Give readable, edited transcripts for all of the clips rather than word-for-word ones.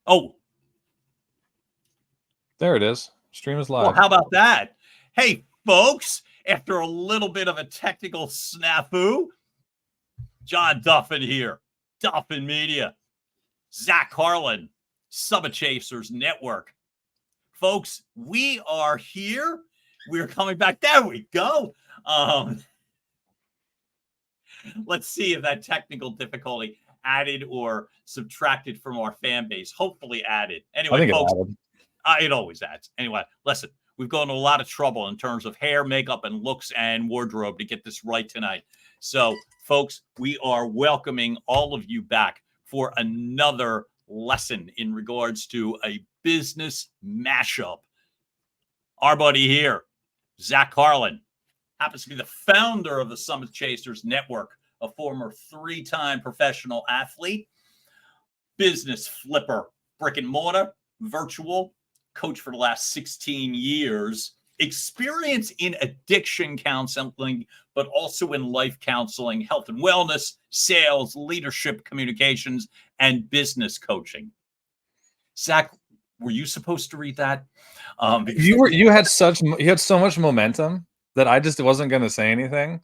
Oh, there it is. Stream is live. Well, how about that? Hey, folks, after a little bit of a technical snafu, John Duffin here, Duffin Media, Zach Harlan, Summit Chasers Network. Folks, we are here. We're coming back. There we go. Let's see if that technical difficulty added or subtracted from our fan base. Hopefully added. Anyway, folks, it always adds. Anyway, listen, we've gone to a lot of trouble in terms of hair, makeup, and looks and wardrobe to get this right tonight. So, folks, we are welcoming all of you back for another lesson in regards to a business mashup. Our buddy here, Zach Harlan, happens to be the founder of the Summit Chasers Network, a former 3-time professional athlete, business flipper, brick and mortar, virtual, coach for the last 16 years, experience in addiction counseling, but also in life counseling, health and wellness, sales, leadership, communications, and business coaching. Zach, were you supposed to read that? You had so much momentum that I just wasn't going to say anything,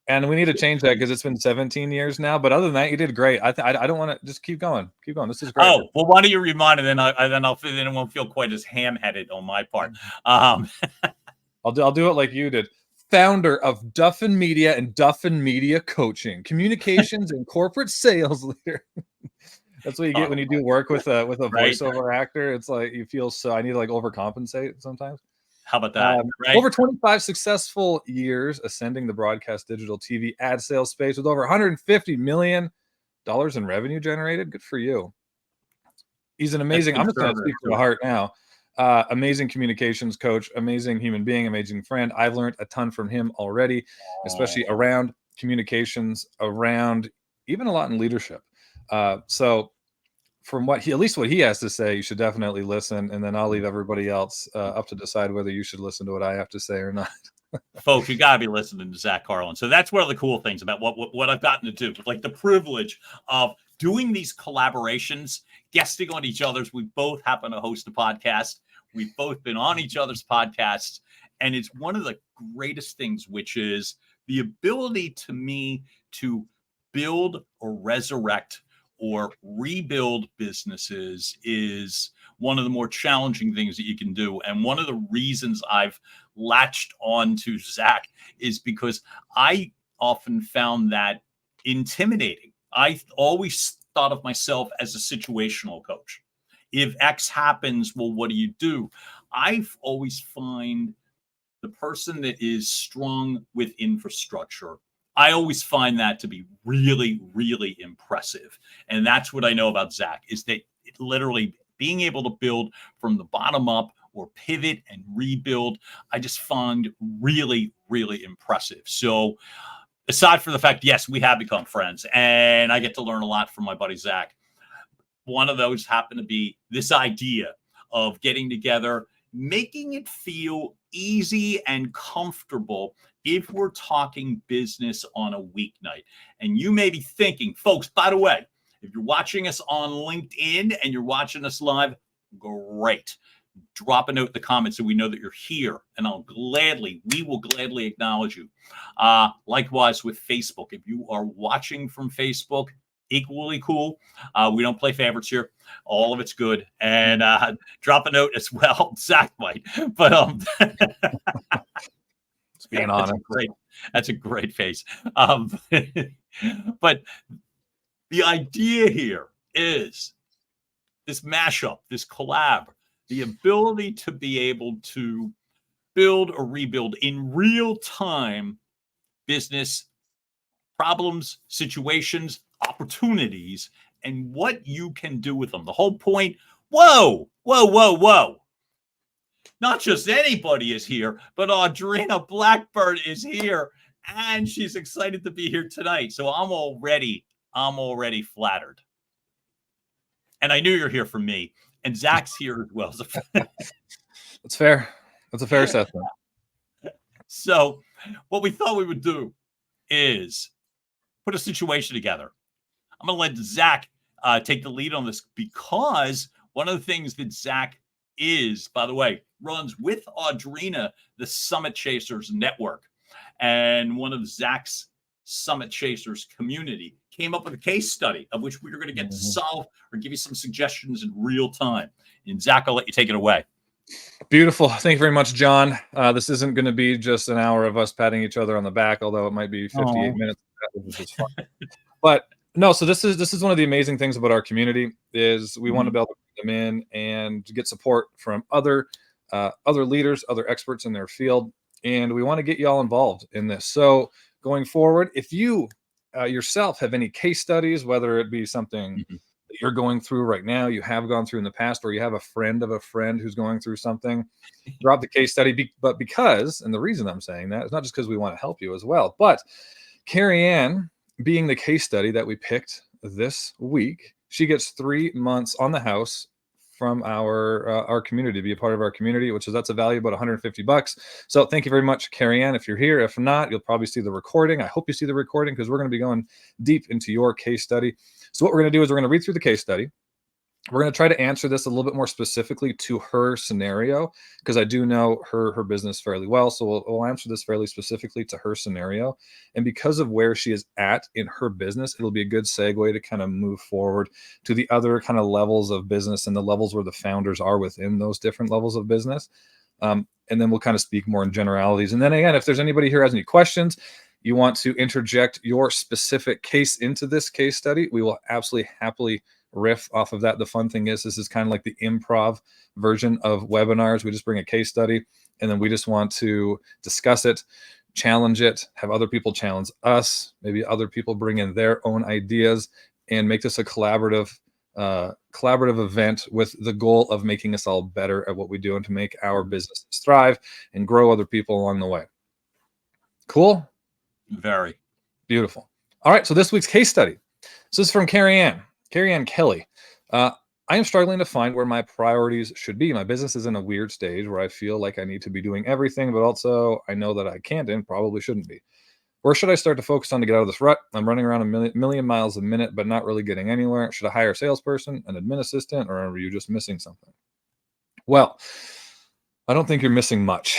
and we need to change that because it's been 17 years now. But other than that, you did great. I don't want to just keep going. This is great. Oh, well, why don't you remind it? Then it won't feel quite as ham-headed on my part. I'll do it like you did. Founder of Duffin Media and Duffin Media Coaching, communications and corporate sales leader. That's what you get when you do work with a voiceover actor. It's like you feel so. I need to overcompensate sometimes. How about that? Over 25 successful years ascending the broadcast digital TV ad sales space with over $150 million in revenue generated. Good for you. He's an amazing. I'm just going to speak from the heart now. Amazing communications coach, amazing human being, amazing friend. I've learned a ton from him already, especially around communications, around even a lot in leadership. So from what he has to say, you should definitely listen, and then I'll leave everybody else up to decide whether you should listen to what I have to say or not. Folks, you gotta be listening to Zach Harlan. So that's one of the cool things about what I've gotten to do, like the privilege of doing these collaborations, guesting on each other's. We both happen to host a podcast. We've both been on each other's podcasts, and it's one of the greatest things, which is the ability to me to build or resurrect or rebuild businesses is one of the more challenging things that you can do. And one of the reasons I've latched on to Zach is because I often found that intimidating. I always thought of myself as a situational coach. If X happens, well, what do you do? I've always find the person that is strong with infrastructure, I always find that to be really, really impressive. And that's what I know about Zach, is that literally being able to build from the bottom up or pivot and rebuild, I just find really, really impressive. So aside from the fact, yes, we have become friends and I get to learn a lot from my buddy Zach. One of those happened to be this idea of getting together, making it feel easy and comfortable if we're talking business on a weeknight. And you may be thinking, folks, by the way, if you're watching us on LinkedIn and you're watching us live, great. Drop a note in the comments so we know that you're here, and we will gladly acknowledge you. Likewise with Facebook. If you are watching from Facebook, equally cool. We don't play favorites here. All of it's good. And drop a note as well. Zach might. But it's being honest. That's a great face. But the idea here is this mashup, this collab, the ability to be able to build or rebuild in real time business problems, situations, opportunities, and what you can do with them. The whole point, whoa. Not just anybody is here, but Audrina Blackbird is here, and she's excited to be here tonight. So I'm already flattered. And I knew you're here for me. And Zach's here as well. That's fair. That's a fair assessment. So what we thought we would do is put a situation together. I'm going to let Zach take the lead on this because One of the things that Zach is, by the way, runs with Audrina, the Summit Chasers Network. And one of Zach's Summit Chasers community came up with a case study of which we are going to get to solve or give you some suggestions in real time. And Zach, I'll let you take it away. Beautiful. Thank you very much, John. This isn't going to be just an hour of us patting each other on the back, although it might be 58 minutes, which is fun. But no, so this is one of the amazing things about our community is we want to be able to bring them in and get support from other leaders, other experts in their field, and we want to get you all involved in this. So going forward, if you yourself have any case studies, whether it be something that you're going through right now, you have gone through in the past, or you have a friend of a friend who's going through something, drop the case study. But because, and the reason I'm saying that is not just because we want to help you as well, but Carrie Ann, being the case study that we picked this week, she gets 3 months on the house from our community to be a part of our community, that's a value about $150. So thank you very much, Carrie Ann, if you're here. If not, you'll probably see the recording. I hope you see the recording because we're going to be going deep into your case study. So what we're going to do is we're going to read through the case study. We're going to try to answer this a little bit more specifically to her scenario because I do know her business fairly well. So we'll answer this fairly specifically to her scenario. And because of where she is at in her business, it'll be a good segue to kind of move forward to the other kind of levels of business and the levels where the founders are within those different levels of business. And then we'll kind of speak more in generalities. And then again, if there's anybody here who has any questions, you want to interject your specific case into this case study, we will absolutely happily riff off of that. The fun thing is this is kind of like the improv version of webinars. We just bring a case study and then we just want to discuss it, challenge it, have other people challenge us, maybe other people bring in their own ideas and make this a collaborative event with the goal of making us all better at what we do and to make our businesses thrive and grow other people along the way. Cool? Very. Beautiful. All right, so this week's case study. So this is from Carrie Ann Kelly. I am struggling to find where my priorities should be. My business is in a weird stage where I feel like I need to be doing everything, but also I know that I can't and probably shouldn't be. Where should I start to focus on to get out of this rut? I'm running around a million miles a minute, but not really getting anywhere. Should I hire a salesperson, an admin assistant, or are you just missing something? Well, I don't think you're missing much.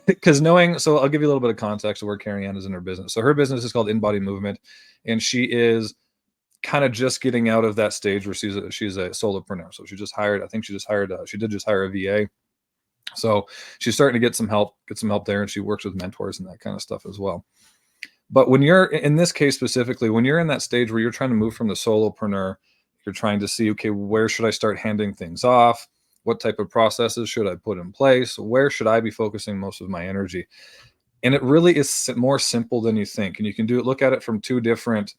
Because so I'll give you a little bit of context of where Carrie Ann is in her business. So her business is called InBody Movement, and she is kind of just getting out of that stage where she's a solopreneur. So she did just hire a VA. So she's starting to get some help there, and she works with mentors and that kind of stuff as well. But when you're in this case specifically, when you're in that stage where you're trying to move from the solopreneur, you're trying to see, okay, where should I start handing things off? What type of processes should I put in place? Where should I be focusing most of my energy? And it really is more simple than you think. And you can look at it from two different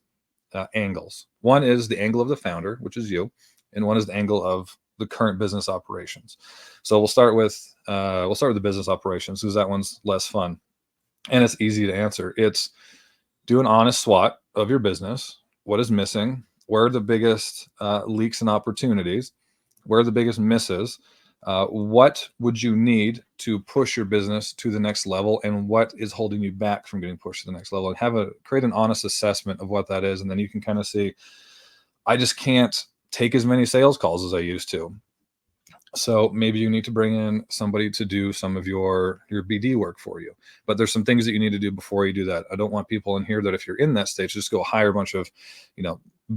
angles. One is the angle of the founder, which is you, and one is the angle of the current business operations. So we'll start with the business operations because that one's less fun and it's easy to answer. It's do an honest SWOT of your business. What is missing? Where are the biggest leaks and opportunities? Where are the biggest misses? What would you need to push your business to the next level, and what is holding you back from getting pushed to the next level? And create an honest assessment of what that is, and then you can kind of see, I just can't take as many sales calls as I used to. So maybe you need to bring in somebody to do some of your BD work for you. But there's some things that you need to do before you do that. I don't want people in here that if you're in that stage, just go hire a bunch of,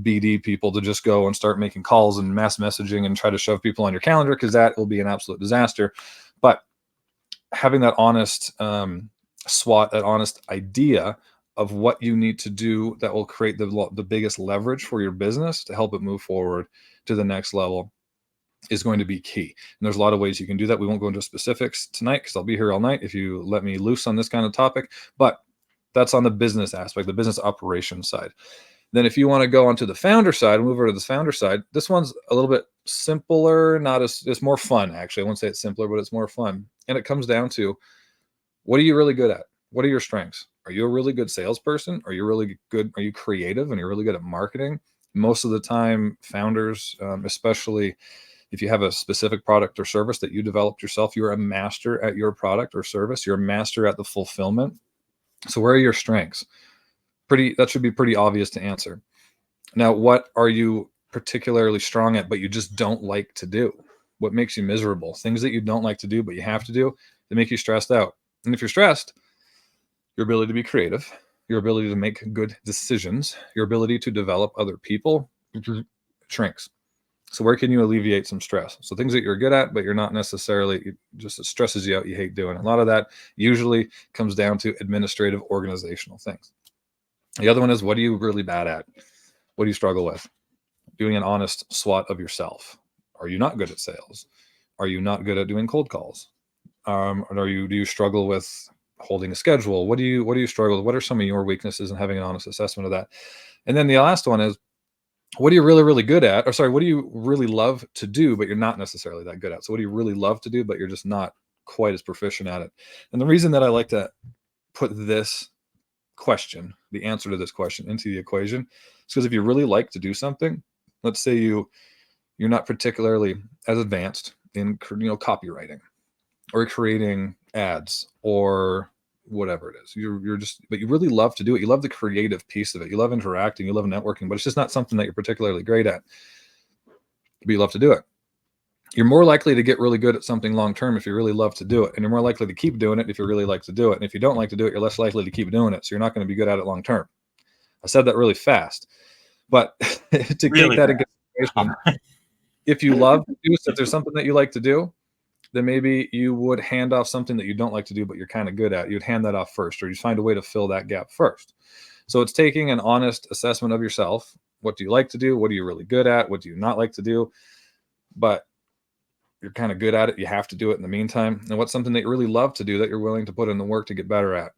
BD people to just go and start making calls and mass messaging and try to shove people on your calendar, because that will be an absolute disaster. But having that honest SWOT, that honest idea of what you need to do that will create the biggest leverage for your business to help it move forward to the next level is going to be key. And there's a lot of ways you can do that. We won't go into specifics tonight because I'll be here all night if you let me loose on this kind of topic, but that's on the business aspect, the business operations side. Then if you want to go onto the founder side, move over to the founder side, this one's a little bit simpler, it's more fun, actually. I won't say it's simpler, but it's more fun. And it comes down to, what are you really good at? What are your strengths? Are you a really good salesperson? Are you creative and you're really good at marketing? Most of the time, founders, especially if you have a specific product or service that you developed yourself, you're a master at your product or service. You're a master at the fulfillment. So where are your strengths? That should be pretty obvious to answer. Now, what are you particularly strong at, but you just don't like to do? What makes you miserable? Things that you don't like to do, but you have to do, that make you stressed out. And if you're stressed, your ability to be creative, your ability to make good decisions, your ability to develop other people shrinks. So where can you alleviate some stress? So things that you're good at, but you're not necessarily, just it stresses you out, you hate doing. A lot of that usually comes down to administrative, organizational things. The other one is, what are you really bad at? What do you struggle with? Doing an honest SWOT of yourself. Are you not good at sales? Are you not good at doing cold calls? Do you struggle with holding a schedule? What do you struggle with? What are some of your weaknesses, and having an honest assessment of that? And then the last one is, what are you really, really good at? Or sorry, what do you really love to do, but you're not necessarily that good at? So what do you really love to do, but you're just not quite as proficient at it? And the reason that I like to put this question, the answer to this question, into the equation, is because if you really like to do something, let's say you're not particularly as advanced in copywriting or creating ads or whatever it is, but you really love to do it. You love the creative piece of it. You love interacting, you love networking, but it's just not something that you're particularly great at, but you love to do it. You're more likely to get really good at something long term if you really love to do it, and you're more likely to keep doing it if you really like to do it. And if you don't like to do it, you're less likely to keep doing it, so you're not going to be good at it long term. I said that really fast, but to Really take that into consideration, if you love to do, so if there's something that you like to do, then maybe you would hand off something that you don't like to do, but you're kind of good at. You'd hand that off first, or you'd find a way to fill that gap first. So it's taking an honest assessment of yourself. What do you like to do? What are you really good at? What do you not like to do? But you're kind of good at it. You have to do it in the meantime. And what's something that you really love to do that you're willing to put in the work to get better at?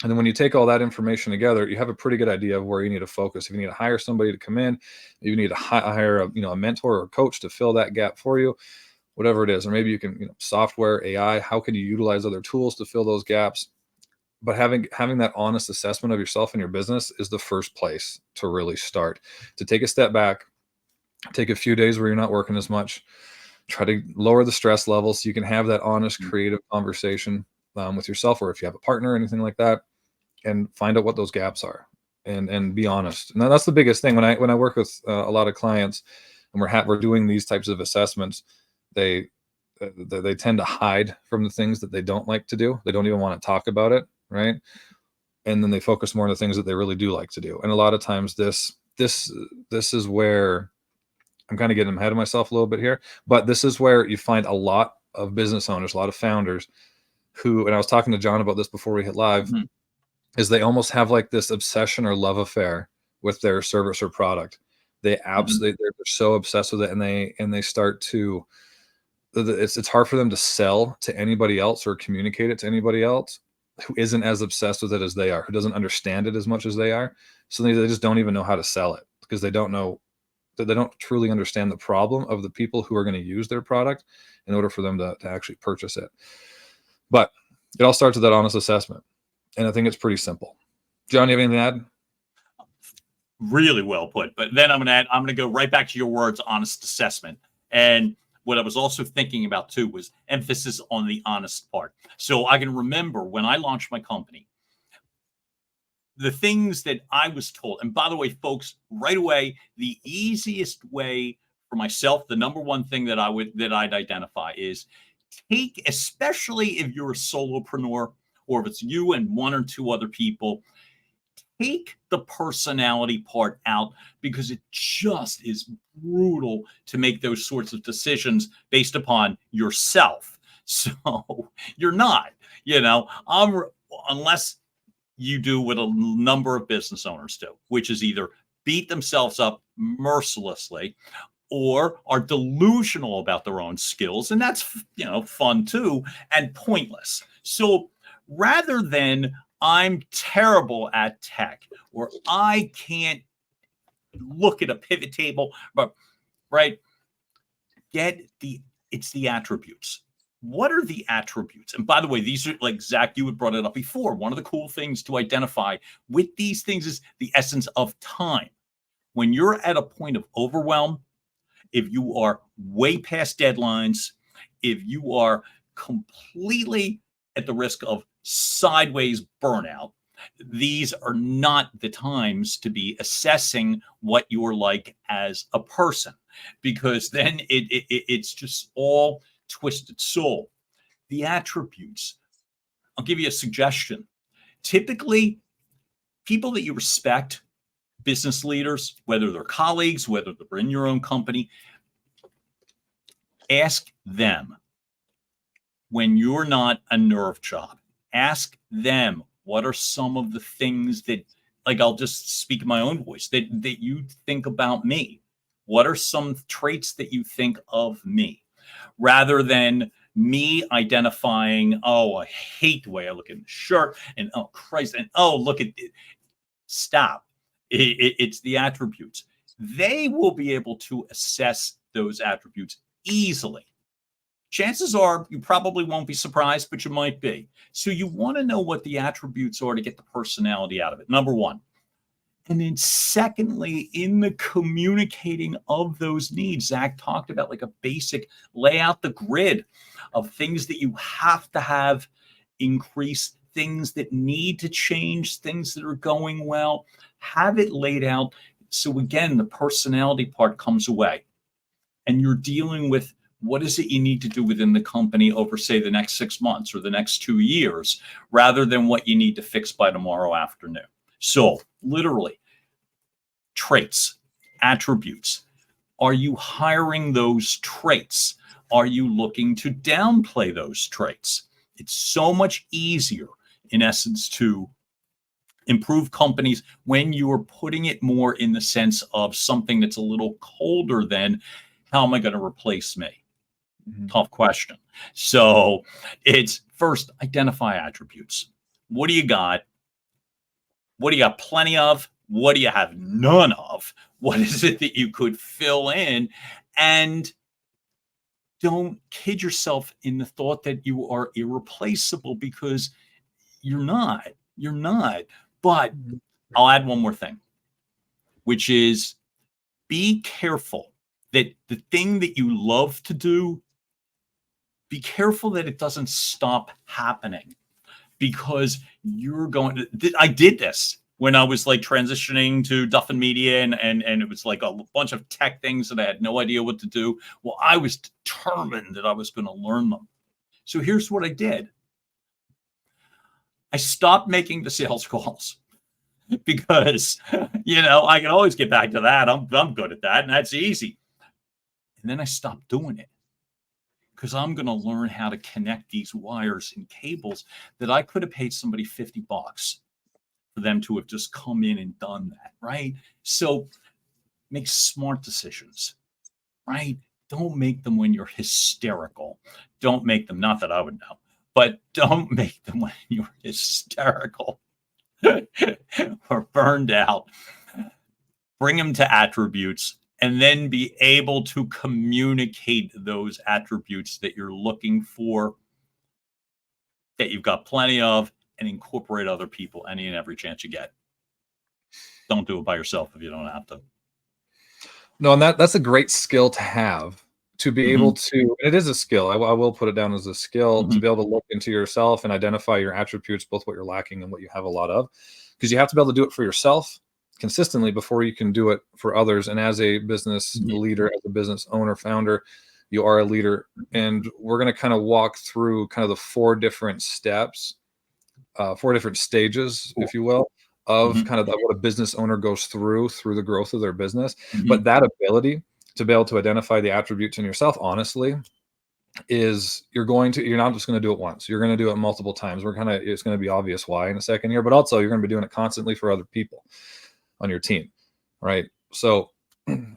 And then when you take all that information together, you have a pretty good idea of where you need to focus. If you need to hire somebody to come in, you need to hire a mentor or a coach to fill that gap for you, whatever it is. Or maybe you can, software, AI, how can you utilize other tools to fill those gaps? But having that honest assessment of yourself and your business is the first place to really start. To take a step back, take a few days where you're not working as much, try to lower the stress level so you can have that honest, creative conversation with yourself, or if you have a partner or anything like that, and find out what those gaps are, and be honest. And that's the biggest thing when I work with a lot of clients, and we're doing these types of assessments. They tend to hide from the things that they don't like to do. They don't even want to talk about it, right? And then they focus more on the things that they really do like to do. And a lot of times this is where I'm kind of getting ahead of myself a little bit here, but this is where you find a lot of business owners, a lot of founders who, and I was talking to John about this before we hit live, is they almost have like this obsession or love affair with their service or product. They absolutely, they're so obsessed with it, and they start to, it's hard for them to sell to anybody else or communicate it to anybody else who isn't as obsessed with it as they are, who doesn't understand it as much as they are. So they just don't even know how to sell it, because they don't truly understand the problem of the people who are going to use their product in order for them to actually purchase it. But it all starts with that honest assessment. And I think it's pretty simple. John, you have anything to add? Really well put. But then I'm going to go right back to your words, honest assessment. And what I was also thinking about too was emphasis on the honest part. So I can remember when I launched my company, the things that I was told, and by the way, folks, right away, the easiest way for myself, the number one thing that I'd identify is take, especially if you're a solopreneur, or if it's you and one or two other people, take the personality part out, because it just is brutal to make those sorts of decisions based upon yourself. So you're not, unless you do what a number of business owners do, which is either beat themselves up mercilessly or are delusional about their own skills. And that's, fun too, and pointless. So rather than I'm terrible at tech, or I can't look at a pivot table, but right, it's the attributes. What are the attributes? And by the way, these are, like Zach, you had brought it up before. One of the cool things to identify with these things is the essence of time. When you're at a point of overwhelm, if you are way past deadlines, if you are completely at the risk of sideways burnout, These are not the times to be assessing what you're like as a person, because then it's just all twisted soul. The attributes. I'll give you a suggestion. Typically, people that you respect, business leaders, whether they're colleagues, whether they're in your own company, ask them when you're not a nerve job. Ask them what are some of the things that, like, I'll just speak in my own voice, that you think about me. What are some traits that you think of me? Rather than me identifying, oh, I hate the way I look in the shirt, and oh, Christ, and oh, look at it. Stop. It's the attributes. They will be able to assess those attributes easily. Chances are you probably won't be surprised, but you might be. So you want to know what the attributes are to get the personality out of it, number one. And then secondly, in the communicating of those needs, Zach talked about like a basic, lay out the grid of things that you have to have increase, things that need to change, things that are going well. Have it laid out. So again, the personality part comes away. And you're dealing with what is it you need to do within the company over, say, the next 6 months or the next 2 years, rather than what you need to fix by tomorrow afternoon. So literally, traits, attributes. Are you hiring those traits? Are you looking to downplay those traits? It's so much easier, in essence, to improve companies when you are putting it more in the sense of something that's a little colder than, how am I going to replace me? Mm-hmm. Tough question. So it's first, identify attributes. What do you got? What do you got plenty of? What do you have none of? What is it that you could fill in? And don't kid yourself in the thought that you are irreplaceable, because you're not. You're not. But I'll add one more thing, which is be careful that the thing that you love to do, be careful that it doesn't stop happening, because you're going to, I did this when I was like transitioning to Duff and Media, and it was like a bunch of tech things that I had no idea what to do. Well, I was determined that I was going to learn them. So here's what I did. I stopped making the sales calls because, I can always get back to that. I'm good at that, and that's easy. And then I stopped doing it, because I'm going to learn how to connect these wires and cables that I could have paid somebody $50 for them to have just come in and done that, right? So make smart decisions, right? Don't make them when you're hysterical. Don't make them, not that I would know, but don't make them when you're hysterical or burned out. Bring them to attributes, and then be able to communicate those attributes that you're looking for, that you've got plenty of, and incorporate other people any and every chance you get. Don't do it by yourself if you don't have to. No, and that's a great skill to have, to be able to, and it is a skill. I will put it down as a skill to be able to look into yourself and identify your attributes, both what you're lacking and what you have a lot of, because you have to be able to do it for yourself consistently before you can do it for others. And as a business leader, as a business owner, founder, you are a leader. And we're going to kind of walk through kind of the 4 different steps, 4 different stages, if you will, of kind of what a business owner goes through the growth of their business. But that ability to be able to identify the attributes in yourself, honestly, is you're not just going to do it once. You're going to do it multiple times. It's going to be obvious why in a second here, but also you're going to be doing it constantly for other people on your team, right? So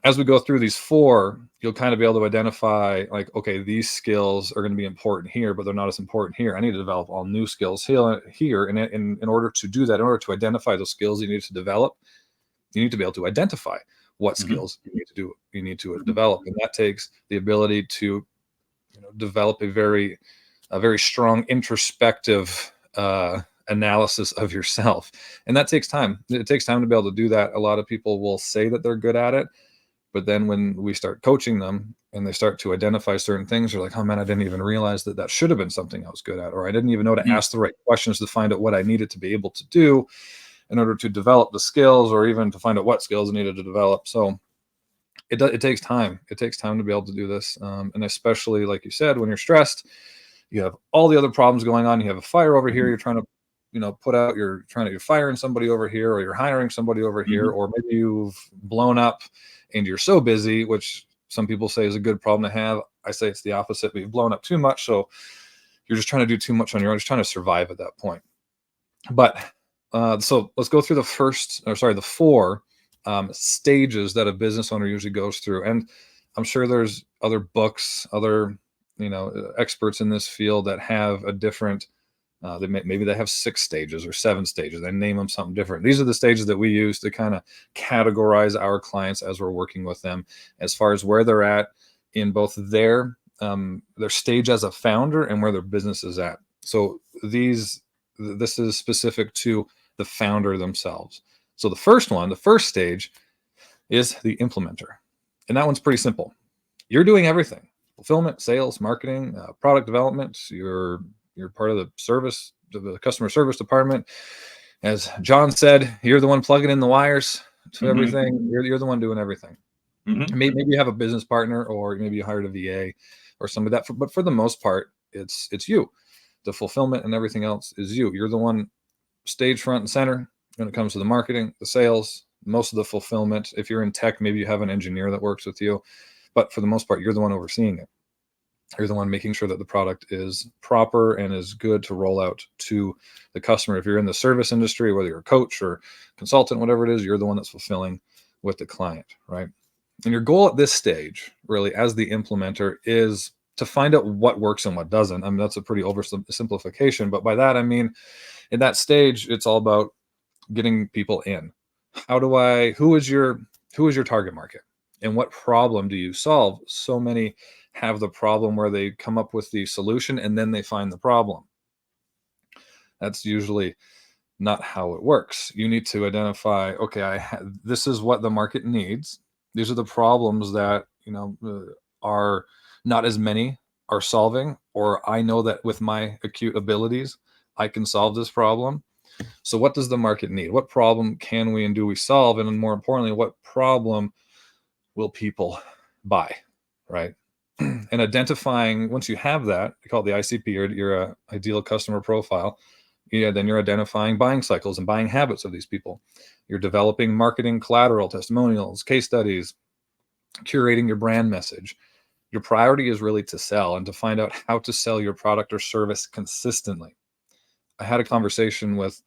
as we go through these 4, you'll kind of be able to identify, like, okay, these skills are going to be important here, but they're not as important here. I need to develop all new skills here. And in order to do that, in order to identify those skills you need to develop, you need to be able to identify what skills you need to develop. And that takes the ability to develop a very strong introspective analysis of yourself. And that takes time. It takes time to be able to do that. A lot of people will say that they're good at it, But then when we start coaching them and they start to identify certain things, they're like, oh man, I didn't even realize that that should have been something I was good at, or I didn't even know to ask the right questions to find out what I needed to be able to do in order to develop the skills, or even to find out what skills I needed to develop. So it takes time. It takes time to be able to do this. And especially, like you said, when you're stressed, you have all the other problems going on. You have a fire over here. You're trying to, put out, you're firing somebody over here, or you're hiring somebody over here, or maybe you've blown up and you're so busy, which some people say is a good problem to have. I say it's the opposite, but you've blown up too much. So you're just trying to do too much on your own, just trying to survive at that point. But so let's go through the four stages that a business owner usually goes through. And I'm sure there's other books, other, experts in this field that have a different, maybe they have 6 stages or 7 stages. They name them something different. These are the stages that we use to kind of categorize our clients as we're working with them, as far as where they're at in both their stage as a founder and where their business is at. So this is specific to the founder themselves. So the first stage is the implementer. And that one's pretty simple. You're doing everything: fulfillment, sales, marketing, product development. You're part of the customer service department. As John said, you're the one plugging in the wires to everything. You're the one doing everything. Maybe you have a business partner, or maybe you hired a VA or somebody but for the most part, it's you. The fulfillment and everything else is you. You're the one stage front and center when it comes to the marketing, the sales, most of the fulfillment. If you're in tech, maybe you have an engineer that works with you, but for the most part, you're the one overseeing it. You're the one making sure that the product is proper and is good to roll out to the customer. If you're in the service industry, whether you're a coach or consultant, whatever it is, you're the one that's fulfilling with the client, right? And your goal at this stage, really, as the implementer, is to find out what works and what doesn't. I mean, that's a pretty oversimplification, but by that, I mean, in that stage, it's all about getting people in. Who is your target market, and what problem do you solve? So many have the problem where they come up with the solution and then they find the problem. That's usually not how it works. You need to identify, okay, this is what the market needs. These are the problems that, are not as many are solving, or I know that with my acute abilities, I can solve this problem. So what does the market need? What problem can we and do we solve? And more importantly, what problem will people buy, right? And identifying, once you have that, we call it the ICP, your ideal customer profile. Then you're identifying buying cycles and buying habits of these people. You're developing marketing collateral, testimonials, case studies, curating your brand message. Your priority is really to sell and to find out how to sell your product or service consistently. I had a conversation with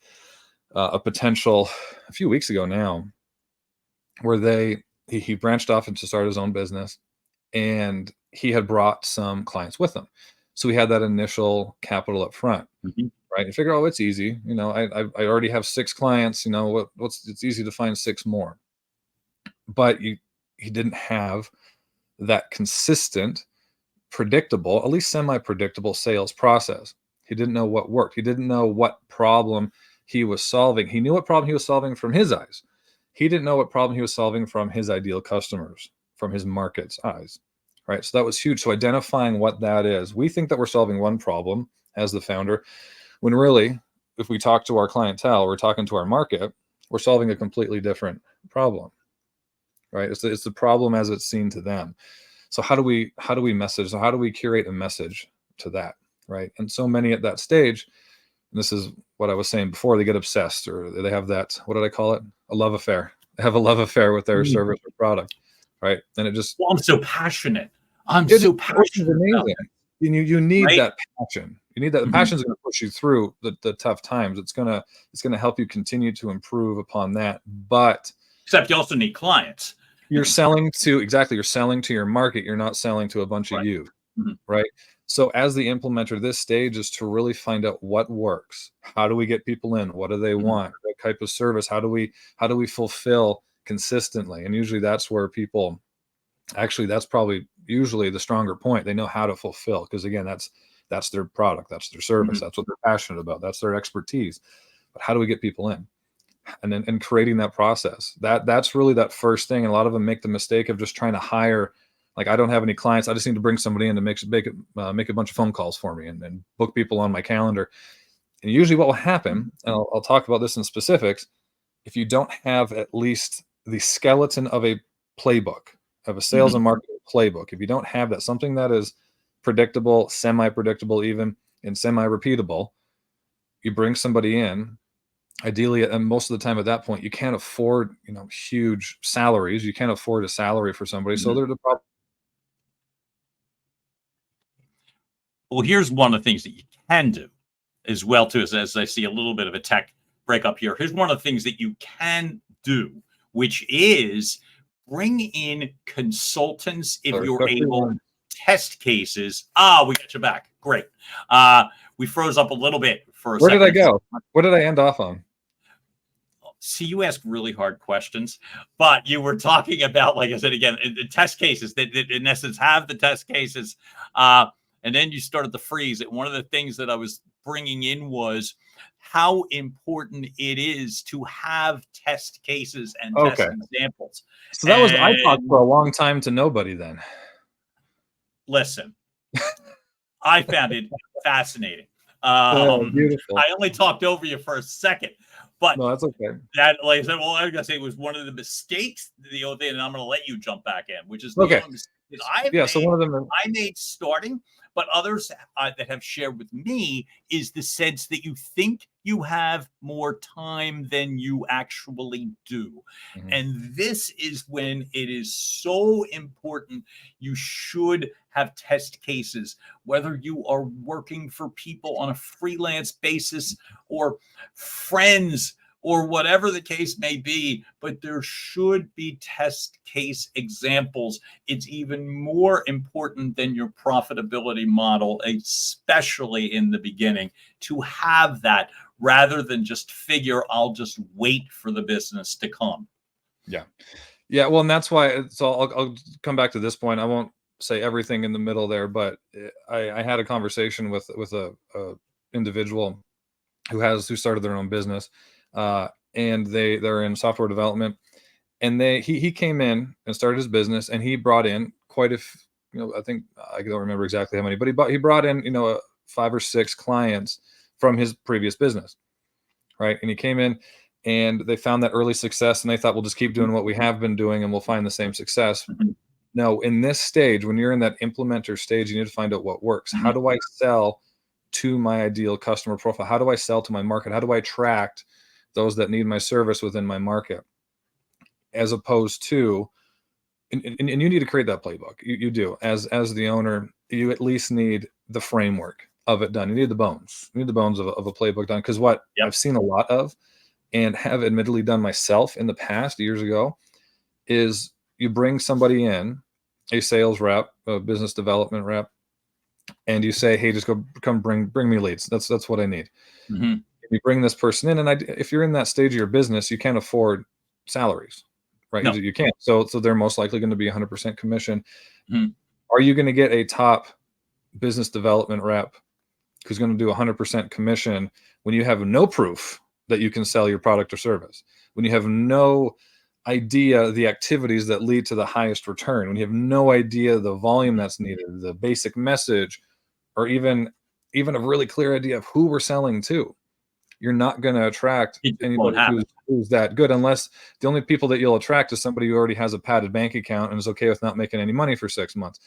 a potential a few weeks ago now, where he branched off and to start his own business, and he had brought some clients with him. So he had that initial capital up front, right? And figure, it's easy. I already have 6 clients. It's easy to find 6 more. But he didn't have that consistent, predictable, at least semi-predictable sales process. He didn't know what worked. He didn't know what problem he was solving. He knew what problem he was solving from his eyes. He didn't know what problem he was solving from his ideal customers, from his market's eyes, right? So that was huge. So identifying what that is. We think that we're solving one problem as the founder, when really, if we talk to our clientele, we're talking to our market, we're solving a completely different problem, right? It's the problem as it's seen to them. So how do we message? So how do we curate a message to that, right? And so many at that stage, and this is what I was saying before, they get obsessed, or they have that, what did I call it? A love affair. They have a love affair with their service or product, right? And it just... Well, I'm so passionate. It's amazing. You need right? that passion. You need that. The passion is going to push you through the tough times. It's going to help you continue to improve upon that. But except you also need clients. You're selling to your market. You're not selling to a bunch of you, right? So as the implementer, this stage is to really find out what works. How do we get people in? What do they want? What type of service? How do we fulfill consistently? And usually that's where people, actually, that's probably usually the stronger point. They know how to fulfill, because again, that's their product, that's their service, that's what they're passionate about, that's their expertise. But how do we get people in? and creating that process. That's really that first thing. And a lot of them make the mistake of just trying to hire. Like, I don't have any clients. I just need to bring somebody in to make a bunch of phone calls for me and book people on my calendar. And usually what will happen, and I'll talk about this in specifics, if you don't have at least the skeleton of a playbook, of a sales and marketing playbook, if you don't have that, something that is predictable, semi-predictable even, and semi-repeatable, you bring somebody in, ideally, and most of the time at that point, you can't afford, huge salaries. You can't afford a salary for somebody. So they're the problem. Well, here's one of the things that you can do as well, too, as I see a little bit of a tech breakup here. Here's one of the things that you can do, which is bring in consultants if you're able. Test cases. We got you back. Great. We froze up a little bit for a second. Where did I go? What did I end off on? See, you ask really hard questions, but you were talking about, like I said again, the test cases that in essence have the test cases. And then you started to freeze. And one of the things that I was bringing in was how important it is to have test cases and test examples. So that was, I talked for a long time to nobody then. Listen, I found it fascinating. Beautiful. I only talked over you for a second, but no, that's okay. That, like I said, well, I gotta say it was one of the mistakes, the other thing, and I'm gonna let you jump back in, which is okay. So one of them I made starting, but others that have shared with me is the sense that you think you have more time than you actually do. And this is when it is so important. You should have test cases, whether you are working for people on a freelance basis or friends or whatever the case may be, but there should be test case examples. It's even more important than your profitability model, especially in the beginning, to have that rather than just figure I'll just wait for the business to come. Yeah. Well, and that's why, so I'll come back to this point. I won't say everything in the middle there, but I had a conversation with a individual who started their own business. And they're in software development, and he came in and started his business, and he brought in quite I think I don't remember exactly how many, but he brought in 5 or 6 clients from his previous business, right? And he came in, and they found that early success, and they thought, we'll just keep doing what we have been doing, and we'll find the same success. No, in this stage, when you're in that implementer stage, you need to find out what works. How do I sell to my ideal customer profile? How do I sell to my market? How do I attract those that need my service within my market? As opposed to, and you need to create that playbook. You do. As the owner, you at least need the framework of it done. You need the bones. You need the bones of a playbook done. Because what I've seen a lot of, and have admittedly done myself in the past years ago, is you bring somebody in, a sales rep, a business development rep, and you say, hey, just come bring me leads. That's what I need. You bring this person in, and if you're in that stage of your business, you can't afford salaries, right? No. You can't. So they're most likely going to be 100% commission. Are you going to get a top business development rep who's going to do 100% commission when you have no proof that you can sell your product or service? When you have no idea the activities that lead to the highest return? When you have no idea the volume that's needed, the basic message, or even a really clear idea of who we're selling to? You're not going to attract anybody who's that good, unless the only people that you'll attract is somebody who already has a padded bank account and is okay with not making any money for 6 months,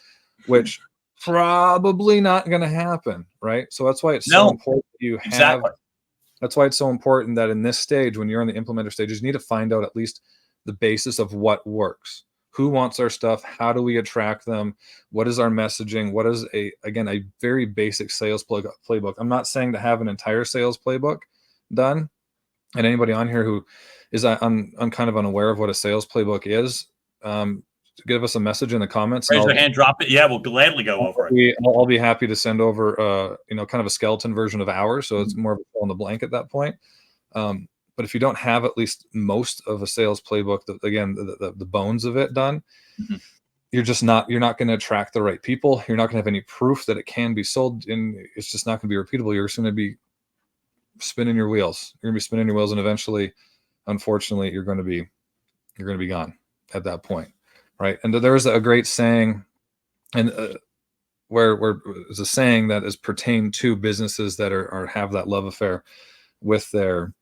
which probably not going to happen, right? So that's why it's so important that you have. That's why it's so important that in this stage, when you're in the implementer stages, you need to find out at least the basis of what works. Who wants our stuff? How do we attract them? What is our messaging? What is a very basic sales playbook? I'm not saying to have an entire sales playbook done, and anybody on here who is kind of unaware of what a sales playbook is, give us a message in the comments. Raise your hand, drop it. Yeah, we'll gladly go over it. I'll be happy to send over kind of a skeleton version of ours, so it's more of a fill in the blank at that point. But if you don't have at least most of a sales playbook, the bones of it done, you're not going to attract the right people. You're not going to have any proof that it can be sold, and it's just not going to be repeatable. You're just going to be spinning your wheels. You're going to be spinning your wheels, and eventually unfortunately, you're going to be gone at that point, right? And there's a great saying, and where there's a saying that is pertained to businesses that are have that love affair with their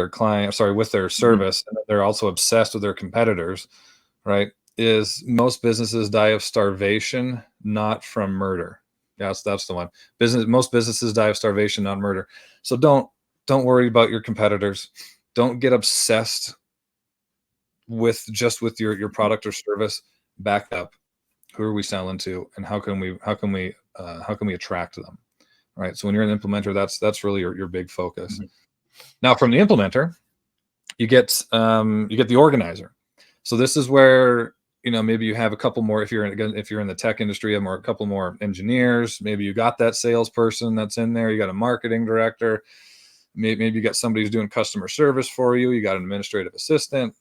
client, sorry, with their service, and they're also obsessed with their competitors, right? Is most businesses die of starvation, not from murder. Yes, that's the one. Most businesses die of starvation, not murder. So don't worry about your competitors. Don't get obsessed with your product or service. Back up. Who are we selling to, and how can we attract them? Right. So when you're an implementer, that's really your big focus. Now, from the implementer, you get the organizer. So this is where, maybe you have a couple more, if you're in the tech industry, a couple more engineers. Maybe you got that salesperson that's in there. You got a marketing director. Maybe you got somebody who's doing customer service for you. You got an administrative assistant,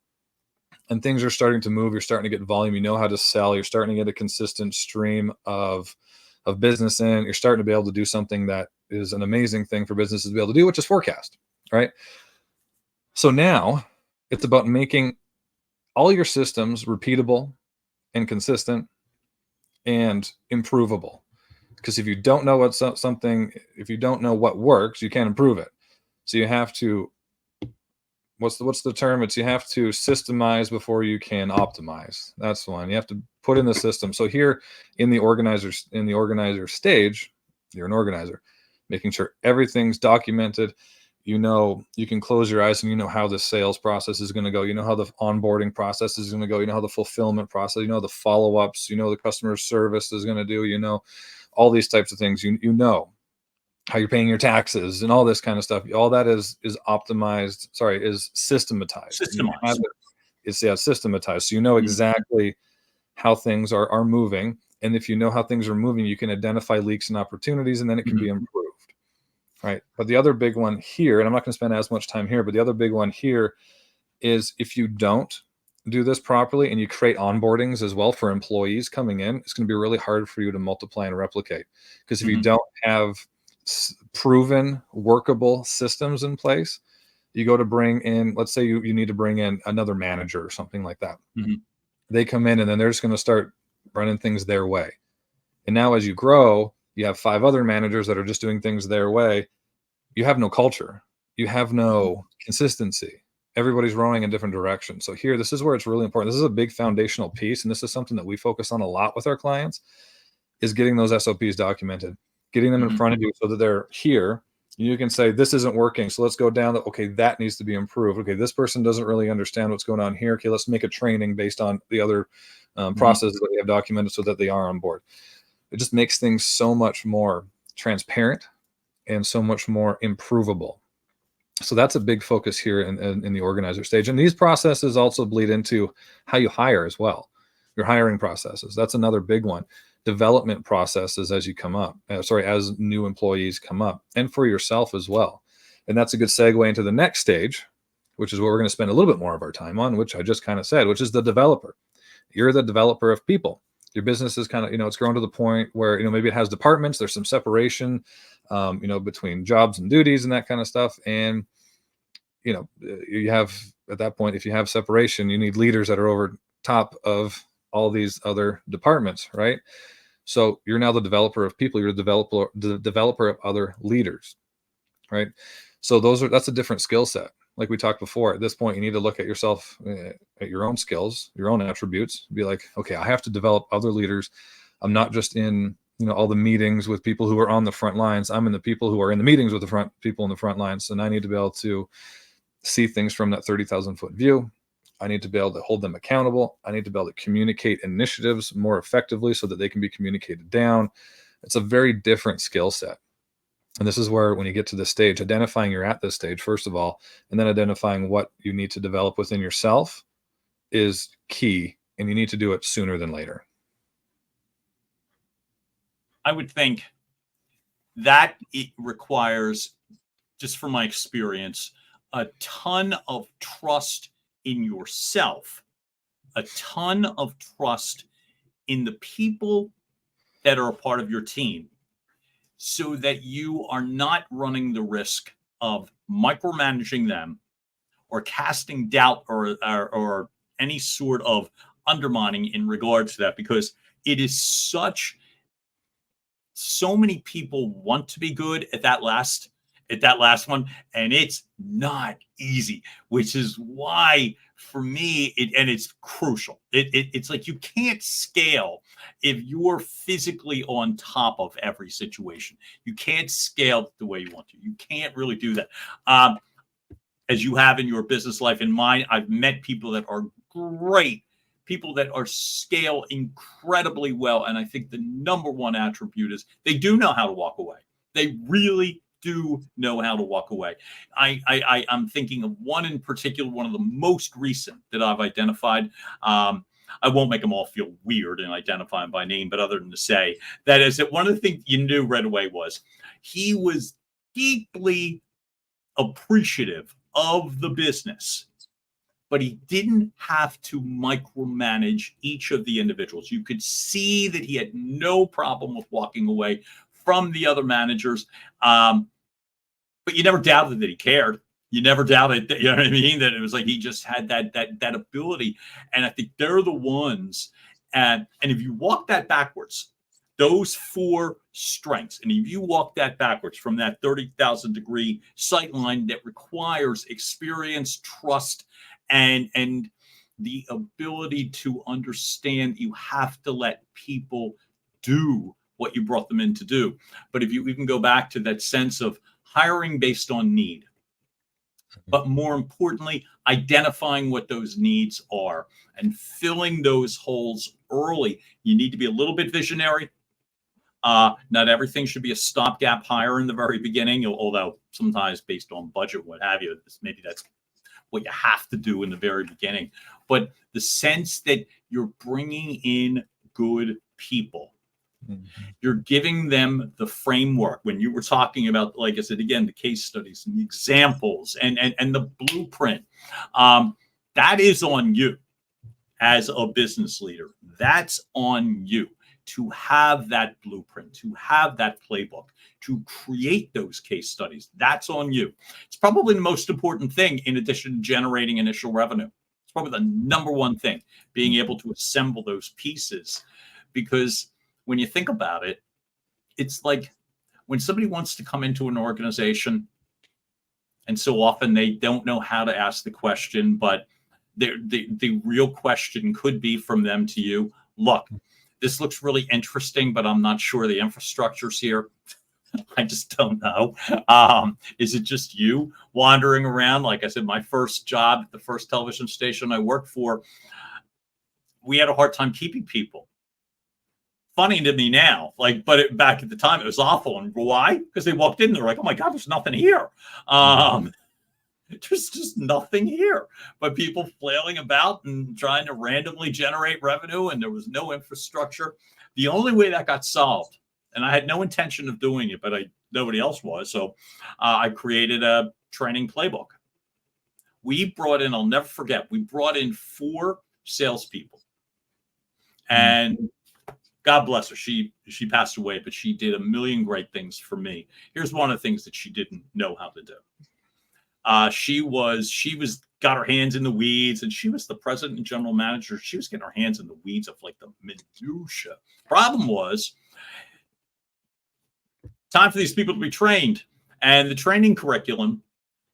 and things are starting to move. You're starting to get volume. You know how to sell. You're starting to get a consistent stream of business in. You're starting to be able to do something that is an amazing thing for businesses to be able to do, which is forecast, right? So now it's about making all your systems repeatable and consistent and improvable. Because if you don't know if you don't know what works, you can't improve it. So you have to, what's the term? You have to systemize before you can optimize. That's the one. You have to put in the system. So here in the organizer stage, you're an organizer, making sure everything's documented. You can close your eyes and you know how the sales process is going to go. You know how the onboarding process is going to go. You know how the fulfillment process, the follow-ups, the customer service is going to do, all these types of things. You know how you're paying your taxes and all this kind of stuff. All that is optimized. Sorry, is systematized. It's systematized. So you know exactly how things are moving. And if you know how things are moving, you can identify leaks and opportunities, and then it can be improved. Right. But the other big one here, and I'm not going to spend as much time here, but the other big one here is if you don't do this properly and you create onboardings as well for employees coming in, it's going to be really hard for you to multiply and replicate. Because if you don't have proven workable systems in place, you go to bring in, let's say you need to bring in another manager or something like that. They come in and then they're just going to start running things their way. And now as you grow, you have 5 other managers that are just doing things their way. You have no culture. You have no consistency. Everybody's rowing in different directions. So here, this is where it's really important. This is a big foundational piece. And this is something that we focus on a lot with our clients, is getting those SOPs documented, getting them in front of you so that they're here. You can say, this isn't working. So let's go down okay, that needs to be improved. Okay, this person doesn't really understand what's going on here. Okay, let's make a training based on the other processes that we have documented so that they are on board. It just makes things so much more transparent and so much more improvable. So that's a big focus here in the organizer stage. And these processes also bleed into how you hire as well. Your hiring processes. That's another big one. Development processes as you come up, as new employees come up, and for yourself as well. And that's a good segue into the next stage, which is what we're going to spend a little bit more of our time on, which I just kind of said, which is the developer. You're the developer of people. Your business is kind of, it's grown to the point where, maybe it has departments. There's some separation, between jobs and duties and that kind of stuff. And, you have, at that point, if you have separation, you need leaders that are over top of all these other departments, right? So you're now the developer of people. You're the developer of other leaders, right? So that's a different skill set. Like we talked before, at this point, you need to look at yourself, at your own skills, your own attributes, be like, okay, I have to develop other leaders. I'm not just in, all the meetings with people who are on the front lines. I'm in the people who are in the meetings with the people in the front lines. And I need to be able to see things from that 30,000 foot view. I need to be able to hold them accountable. I need to be able to communicate initiatives more effectively so that they can be communicated down. It's a very different skill set. And this is where, when you get to this stage, identifying you're at this stage, first of all, and then identifying what you need to develop within yourself is key. And you need to do it sooner than later. I would think that it requires, just from my experience, a ton of trust in yourself, a ton of trust in the people that are a part of your team, so that you are not running the risk of micromanaging them or casting doubt or any sort of undermining in regards to that, because it is so many people want to be good at that last one, and it's not easy, which is why for me it's crucial. It's like you can't scale if you're physically on top of every situation. You can't scale the way you want to. You can't really do that. As you have in your business life. In mine, I've met people that are great, people that are scale incredibly well. And I think the number one attribute is they do know how to walk away. They really do know how to walk away. I'm thinking of one in particular, one of the most recent that I've identified. I won't make them all feel weird and identify him by name, but other than to say that is that one of the things you knew right away was he was deeply appreciative of the business, but he didn't have to micromanage each of the individuals. You could see that he had no problem with walking away from the other managers. But you never doubted that he cared. You never doubted that, you know what I mean? That it was like he just had that ability. And I think they're the ones. And if you walk that backwards, those 4 strengths, and if you walk that backwards from that 30,000 degree sight line that requires experience, trust, and the ability to understand you have to let people do what you brought them in to do. But if you even go back to that sense of hiring based on need, but more importantly, identifying what those needs are and filling those holes early. You need to be a little bit visionary. Not everything should be a stopgap hire in the very beginning, although sometimes based on budget, what have you, maybe that's what you have to do in the very beginning. But the sense that you're bringing in good people, you're giving them the framework. When you were talking about, like I said, again, the case studies and the examples and the blueprint, that is on you as a business leader. That's on you to have that blueprint, to have that playbook, to create those case studies. That's on you. It's probably the most important thing in addition to generating initial revenue. It's probably the number one thing, being able to assemble those pieces. Because when you think about it, it's like when somebody wants to come into an organization, and so often they don't know how to ask the question, but the real question could be from them to you, look, this looks really interesting, but I'm not sure the infrastructure's here. I just don't know. Is it just you wandering around? Like I said, my first job at the first television station I worked for, we had a hard time keeping people. Funny to me now, but back at the time, it was awful. And why? Because they walked in, they're like, oh my God, there's nothing here. There's just nothing here but people flailing about and trying to randomly generate revenue, and there was no infrastructure. The only way that got solved, and I had no intention of doing it, but nobody else was, so I created a training playbook. We brought in, I'll never forget, we brought in 4 salespeople, and God bless her. She passed away, but she did a million great things for me. Here's one of the things that she didn't know how to do. She got her hands in the weeds, and she was the president and general manager. She was getting her hands in the weeds of like the minutia. Problem was, time for these people to be trained, and the training curriculum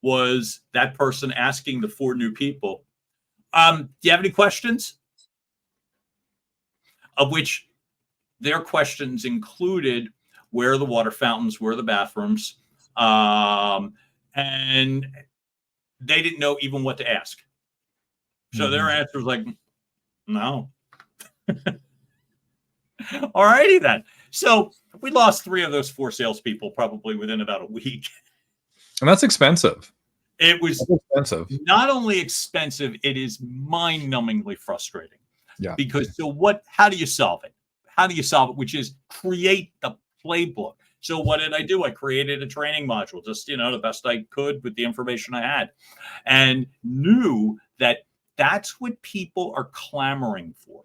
was that person asking the 4 new people, do you have any questions? Of which their questions included, where are the water fountains, where are the bathrooms, and they didn't know even what to ask. So their answer was like, no. All righty then. So we lost 3 of those 4 salespeople probably within about a week. And that's expensive. It was expensive. Not only expensive, it is mind-numbingly frustrating. Yeah. Because how do you solve it? How do you solve it? Which is create the playbook. So what did I do? I created a training module, just, the best I could with the information I had, and knew that that's what people are clamoring for.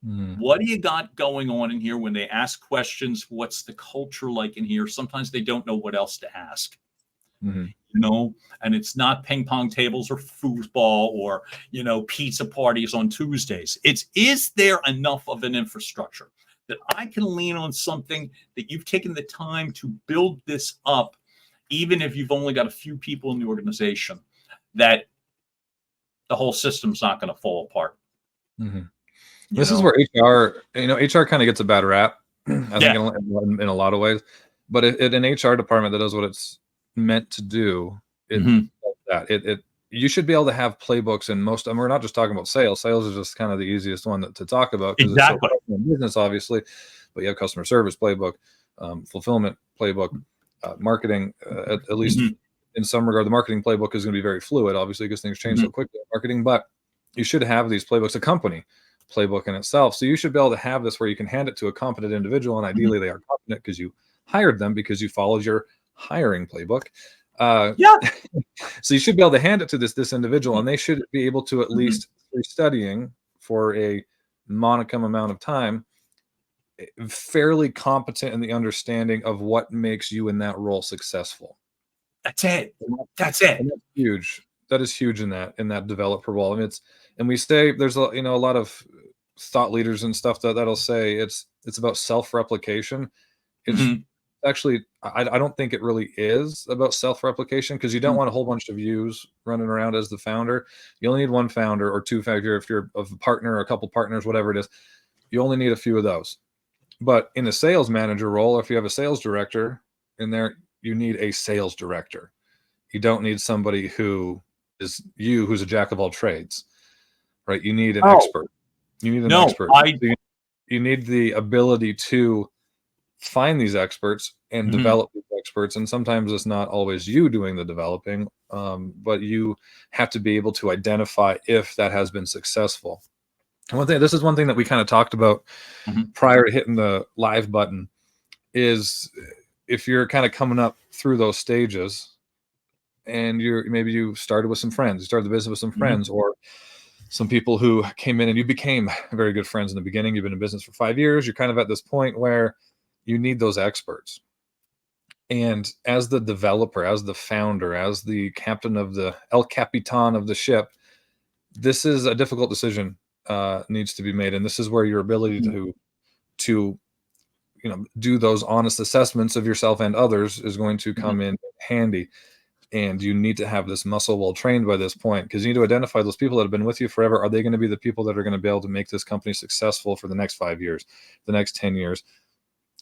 What do you got going on in here when they ask questions? What's the culture like in here? Sometimes they don't know what else to ask. and it's not ping pong tables or foosball or, pizza parties on Tuesdays. Is there enough of an infrastructure that I can lean on something that you've taken the time to build this up, even if you've only got a few people in the organization, that the whole system's not going to fall apart? Mm-hmm. This is where HR kind of gets a bad rap, I think in a lot of ways, but an HR department that does what it's meant to do, you should be able to have playbooks in most, and we're not just talking about sales. Sales is just kind of the easiest one to talk about because it's so in business, obviously, but you have customer service playbook, fulfillment playbook, marketing, at least in some regard, the marketing playbook is going to be very fluid, obviously, because things change so quickly in marketing, but you should have these playbooks, a company playbook in itself. So you should be able to have this where you can hand it to a competent individual, and ideally they are competent because you hired them, because you followed your hiring playbook. So you should be able to hand it to this individual, and they should be able to, at least through studying for a monicum amount of time, fairly competent in the understanding of what makes you in that role successful. That's it. And that's huge. That is huge in that developer role. I mean, and we say there's a lot of thought leaders and stuff that'll say it's about self-replication. It's actually, I don't think it really is about self-replication, because you don't want a whole bunch of yous running around as the founder. You only need one founder or two founder. If you're a partner or a couple partners, whatever it is, you only need a few of those. But in a sales manager role, if you have a sales director in there, you need a sales director. You don't need somebody who's a jack of all trades, right? You need an expert. You need an expert. You need the ability to find these experts and develop these experts. And sometimes it's not always you doing the developing, but you have to be able to identify if that has been successful. And this is one thing that we kind of talked about prior to hitting the live button, is if you're kind of coming up through those stages, and maybe you started with some friends, you started the business with some friends, or some people who came in and you became very good friends in the beginning. You've been in business for 5 years. You're kind of at this point where you need those experts. And as the developer, as the founder, as the captain of the El Capitan of the ship, this is a difficult decision needs to be made. And this is where your ability to do those honest assessments of yourself and others is going to come in handy. And you need to have this muscle well trained by this point, because you need to identify those people that have been with you forever. Are they going to be the people that are going to be able to make this company successful for the next 5 years, the next 10 years,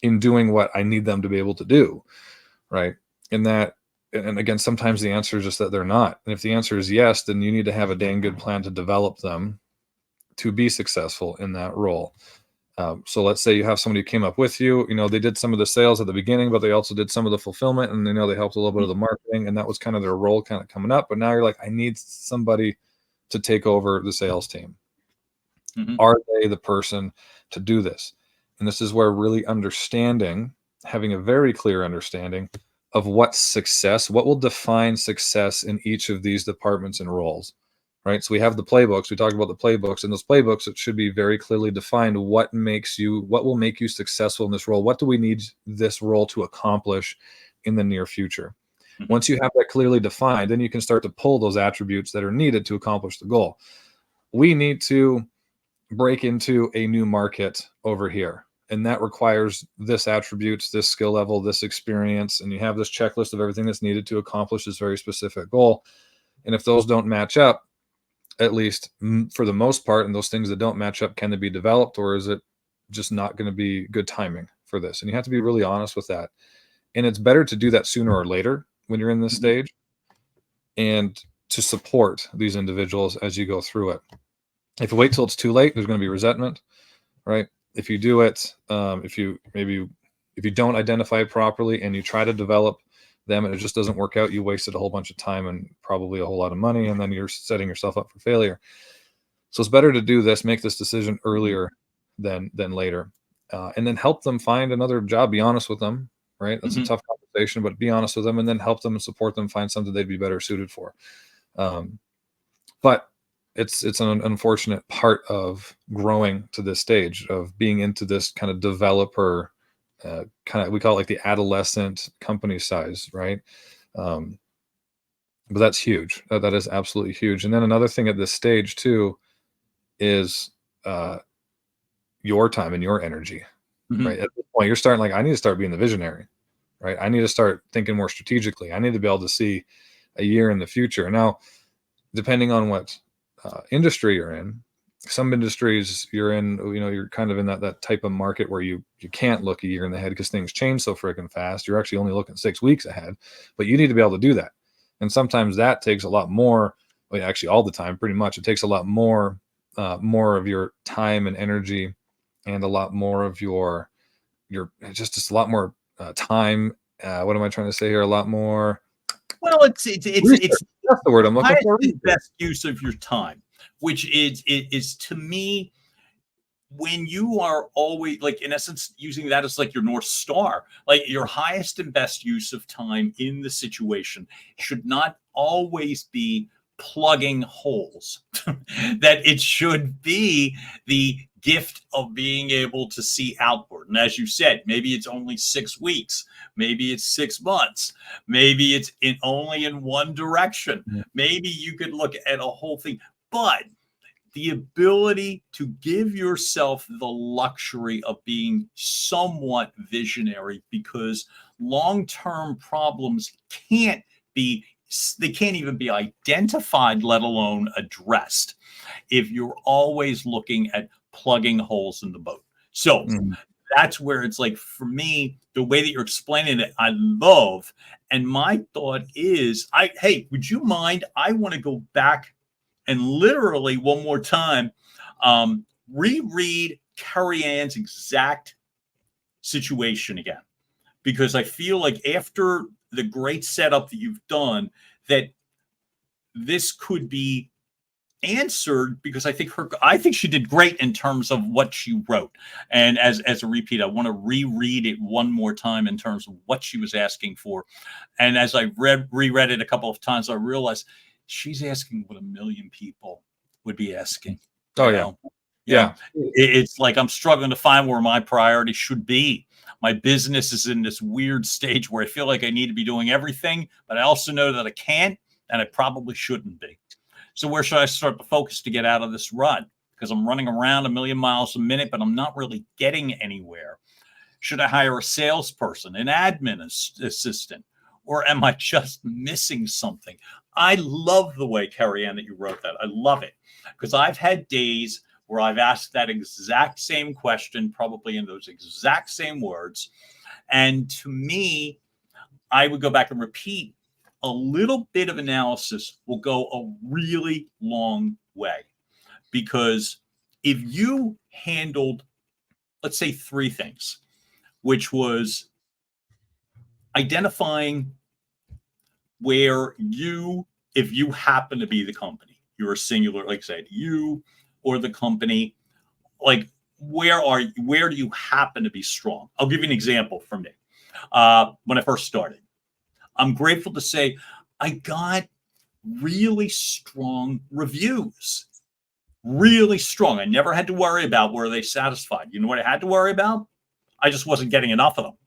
in doing what I need them to be able to do, right? And again, sometimes the answer is just that they're not. And if the answer is yes, then you need to have a dang good plan to develop them to be successful in that role. So let's say you have somebody who came up with you, they did some of the sales at the beginning, but they also did some of the fulfillment, and they helped a little bit of the marketing, and that was kind of their role kind of coming up. But now you're like, I need somebody to take over the sales team. Are they the person to do this? And this is where really having a very clear understanding of what will define success in each of these departments and roles. Right. So we have the playbooks. We talked about the playbooks, and those playbooks, it should be very clearly defined what will make you successful in this role. What do we need this role to accomplish in the near future? Once you have that clearly defined, then you can start to pull those attributes that are needed to accomplish the goal. We need to break into a new market over here, and that requires this attributes, this skill level, this experience, and you have this checklist of everything that's needed to accomplish this very specific goal. And if those don't match up, at least for the most part, and those things that don't match up, can they be developed, or is it just not going to be good timing for this? And you have to be really honest with that. And it's better to do that sooner or later when you're in this stage, and to support these individuals as you go through it. If you wait till it's too late, there's going to be resentment, right? If you do it, if you don't identify it properly and you try to develop them and it just doesn't work out, you wasted a whole bunch of time and probably a whole lot of money, and then you're setting yourself up for failure. So it's better to do this, make this decision earlier than later, and then help them find another job. Be honest with them, right? That's a tough conversation, but be honest with them, and then help them and support them find something they'd be better suited for. But it's an unfortunate part of growing to this stage, of being into this kind of developer we call it like the adolescent company size, right? But that's huge. That is absolutely huge. And then another thing at this stage too is your time and your energy, Mhm. right? At this point, you're starting like, I need to start being the visionary, right? I need to start thinking more strategically. I need to be able to see a year in the future. Now, depending on what industry you're in, some industries you're in, you're kind of in that type of market where you can't look a year in the head because things change so freaking fast. You're actually only looking 6 weeks ahead, but you need to be able to do that. And sometimes that takes a lot more. Well, actually, all the time, pretty much, it takes a lot more of your time and energy, and a lot more of your just a lot more time. What am I trying to say here? A lot more Well, it's research. That's the word I'm looking highest for. and best use of your time, which is to me when you are always like in essence using that as like your north star, like your highest and best use of time in the situation should not always be plugging holes. That it should be the gift of being able to see outward. And as you said, maybe it's only 6 weeks, maybe it's 6 months, maybe it's only in one direction, Yeah. maybe you could look at a whole thing, but the ability to give yourself the luxury of being somewhat visionary, because long-term problems can't even be identified, let alone addressed, if you're always looking at plugging holes in the boat. So Mhm. that's where it's like, for me, the way that you're explaining it, I love. And my thought is, hey, would you mind? I want to go back and literally one more time reread Carrie Ann's exact situation again, because I feel like after the great setup that you've done, that this could be answered, because I think she did great in terms of what she wrote. And as a repeat, I want to reread it one more time in terms of what she was asking for. And as I reread it a couple of times, I realized she's asking what a million people would be asking. Oh You yeah, know, yeah. it's like I'm struggling to find where my priority should be. My business is in this weird stage where I feel like I need to be doing everything, but I also know that I can't, and I probably shouldn't be. So where should I start to focus to get out of this rut? Because I'm running around a million miles a minute, but I'm not really getting anywhere. Should I hire a salesperson, an admin assistant, or am I just missing something? I love the way, Carrie Ann, that you wrote that. I love it, because I've had days where I've asked that exact same question, probably in those exact same words. And to me, I would go back and repeat, a little bit of analysis will go a really long way. Because if you handled, let's say, three things, which was identifying where if you happen to be the company, you're a singular, like I said, you or the company, like where do you happen to be strong? I'll give you an example from me. When I first started, I'm grateful to say I got really strong reviews. Really strong. I never had to worry about were they satisfied. You know what I had to worry about? I just wasn't getting enough of them.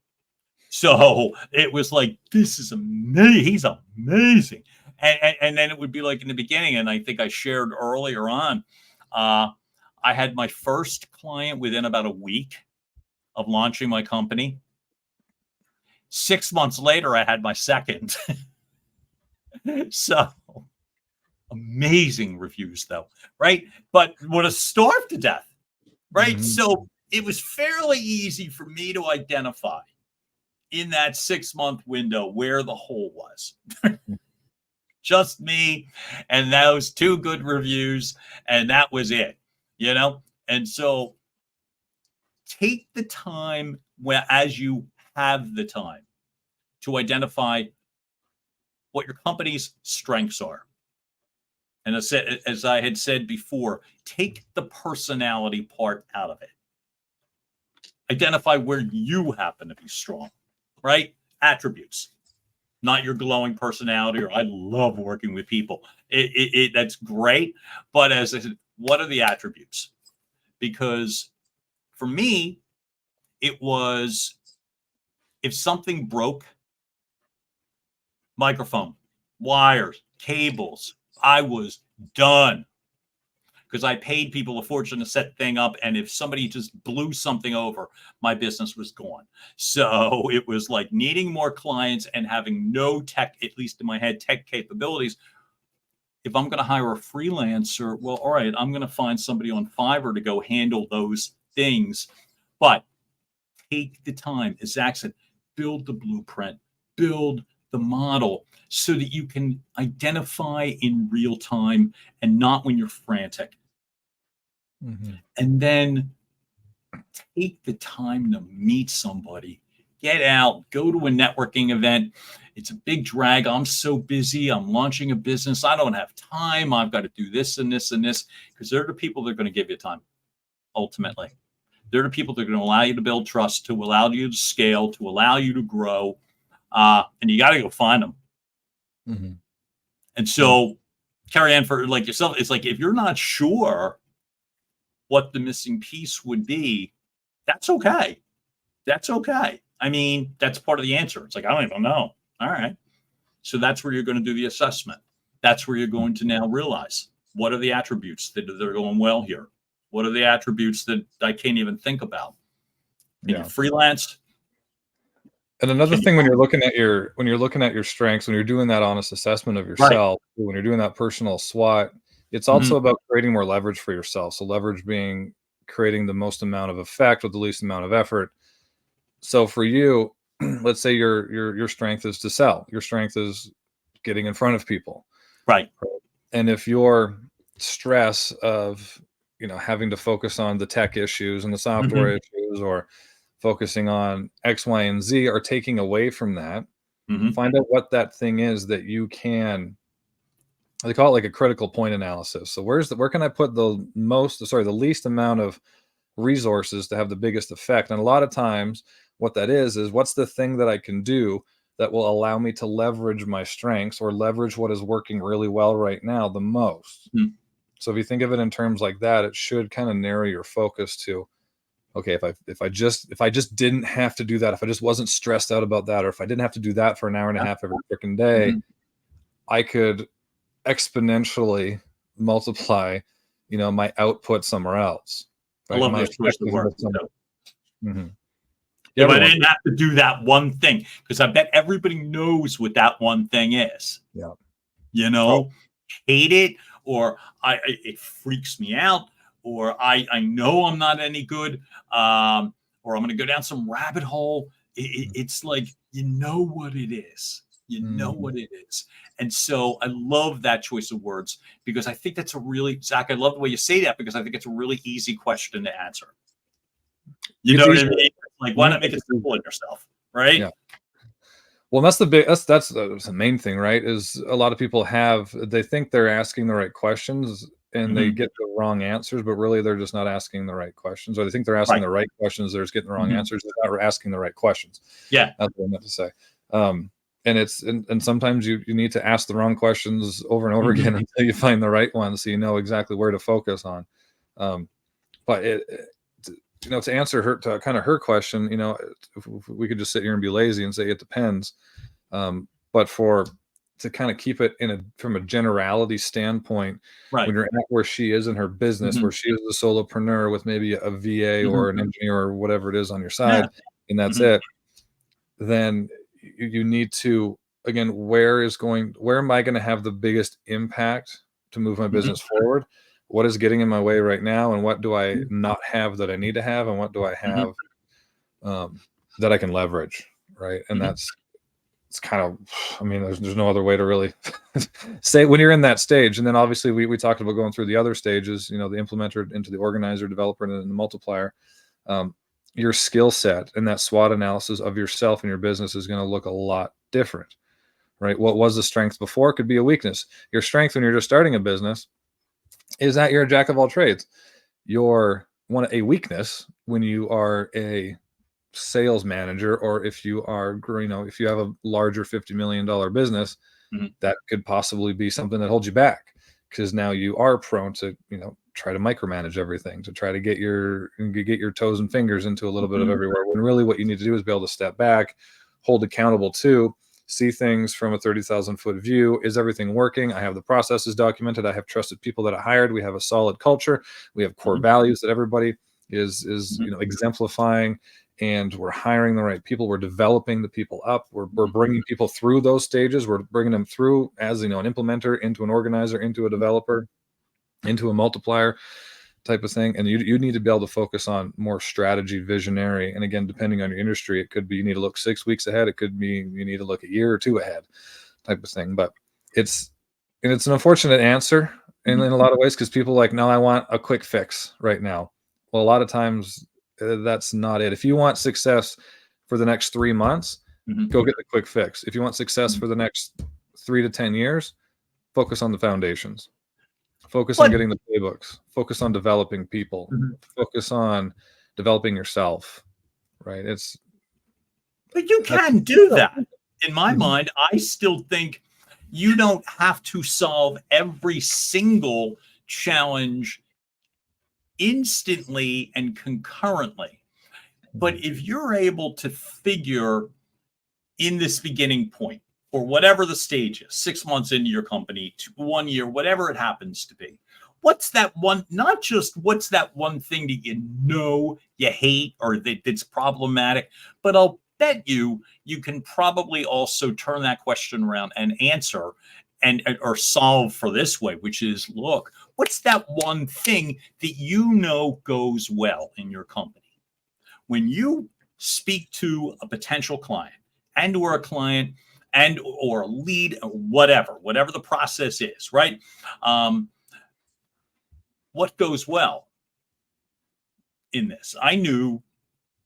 So it was like, this is amazing. He's amazing. And then it would be like in the beginning, and I think I shared earlier on, uh, I had my first client within about a week of launching my company. 6 months later, I had my second. So amazing reviews, though, right? But would have starved to death, right? Mhm. So it was fairly easy for me to identify in that 6 month window where the hole was. Just me and those two good reviews, and that was it, you know? And so take the time where, as you have the time, to identify what your company's strengths are. And as I had said before, take the personality part out of it. Identify where you happen to be strong, right? Attributes, not your glowing personality or I love working with people. That's great. But as I said, what are the attributes? Because for me, it was, if something broke, microphone, wires, cables. I was done because I paid people a fortune to set the thing up. And if somebody just blew something over, my business was gone. So it was like needing more clients and having no tech, at least in my head, tech capabilities. If I'm going to hire a freelancer, well, all right, I'm going to find somebody on Fiverr to go handle those things. But take the time, as Zach said, build the blueprint, build the model so that you can identify in real time and not when you're frantic. Mm-hmm. And then take the time to meet somebody, get out, go to a networking event. It's a big drag. I'm so busy. I'm launching a business. I don't have time. I've got to do this and this and this, because they're the people that are going to give you time. Ultimately, they're the people that are going to allow you to build trust, to allow you to scale, to allow you to grow. And you got to go find them. Mm-hmm. And so, Carrie Ann, for like yourself, it's like if you're not sure what the missing piece would be, that's okay. That's okay. I mean, that's part of the answer. It's like, I don't even know. All right. So that's where you're going to do the assessment. That's where you're going to now realize, what are the attributes that are going well here? What are the attributes that I can't even think about? Can you freelance? And another thing, when you're looking at your strengths, when you're doing that honest assessment of yourself, right, when you're doing that personal SWOT, it's also about creating more leverage for yourself. So leverage being creating the most amount of effect with the least amount of effort. So for you, let's say your strength is to sell. Your strength is getting in front of people. Right. And if your stress of, having to focus on the tech issues and the software issues, or focusing on X, Y, and Z are taking away from that, find out what that thing is that you can, they call it like a critical point analysis. So where can I put the least amount of resources to have the biggest effect? And a lot of times what that is what's the thing that I can do that will allow me to leverage my strengths, or leverage what is working really well right now the most. So if you think of it in terms like that, it should kind of narrow your focus to, okay, if I just didn't have to do that, if I just wasn't stressed out about that, or if I didn't have to do that for an hour and a half every freaking day, I could exponentially multiply, my output somewhere else. Right? I love those choice of words. If I didn't have to do that one thing, because I bet everybody knows what that one thing is. Yeah. Hate it, or it freaks me out, or I know I'm not any good, or I'm going to go down some rabbit hole. It's like, what it is. What it is. And so I love that choice of words, because I think that's Zach, I love the way you say that, because I think it's a really easy question to answer. You know what I mean? Like, why not make it simple on yourself? Right. Yeah. Well, that's the main thing, right? Is a lot of people they think they're asking the right questions, and they get the wrong answers, but really they're just not asking the right questions, or they think they're asking the right questions. They're just getting the wrong answers. They're not asking the right questions. Yeah. That's what I meant to say. And sometimes you need to ask the wrong questions over and over again until you find the right one, so you know exactly where to focus on. But to answer her question, if we could just sit here and be lazy and say it depends. But to kind of keep it from a generality standpoint, when you're at where she is in her business, where she is a solopreneur with maybe a VA or an engineer or whatever it is on your side, and that's it, then you need to, again, where am I going to have the biggest impact to move my business forward? What is getting in my way right now, and what do I not have that I need to have, and what do I have that I can leverage, right? And it's kind of, there's no other way to really say when you're in that stage. And then obviously we talked about going through the other stages, the implementer into the organizer, developer, and then the multiplier. Your skill set and that SWOT analysis of yourself and your business is going to look a lot different, right? What was the strength before could be a weakness. Your strength when you're just starting a business is that you're a jack of all trades. A weakness when you are a sales manager, or if you are, if you have a larger $50 million business, that could possibly be something that holds you back, because now you are prone to, try to micromanage everything, to try to get your toes and fingers into a little bit of everywhere, when really what you need to do is be able to step back, hold accountable to, see things from a 30,000-foot view. Is everything working? I have the processes documented. I have trusted people that I hired. We have a solid culture. We have core values that everybody is exemplifying, and we're hiring the right people. We're developing the people up. We're bringing people through those stages. We're bringing them through as an implementer, into an organizer, into a developer, into a multiplier type of thing. And you need to be able to focus on more strategy, visionary. And again, depending on your industry, it could be you need to look 6 weeks ahead. It could be you need to look a year or two ahead type of thing. But it's an unfortunate answer in a lot of ways, because people are like, no, I want a quick fix right now. Well, a lot of times that's not it. If you want success for the next 3 months, go get the quick fix. If you want success for the next 3 to 10 years, focus on the foundations. Focus on getting the playbooks. Focus on developing people. Focus on developing yourself. Right? But you can do that. In my mind, I still think you don't have to solve every single challenge instantly and concurrently. But if you're able to figure in this beginning point, or whatever the stage is, 6 months into your company, 1 year, whatever it happens to be, what's that one, not just what's that one thing that you hate or that's problematic, but I'll bet you can probably also turn that question around and answer or solve for this way, which is, look, what's that one thing that goes well in your company? When you speak to a potential client or a client or a lead or whatever the process is, right? What goes well in this? I knew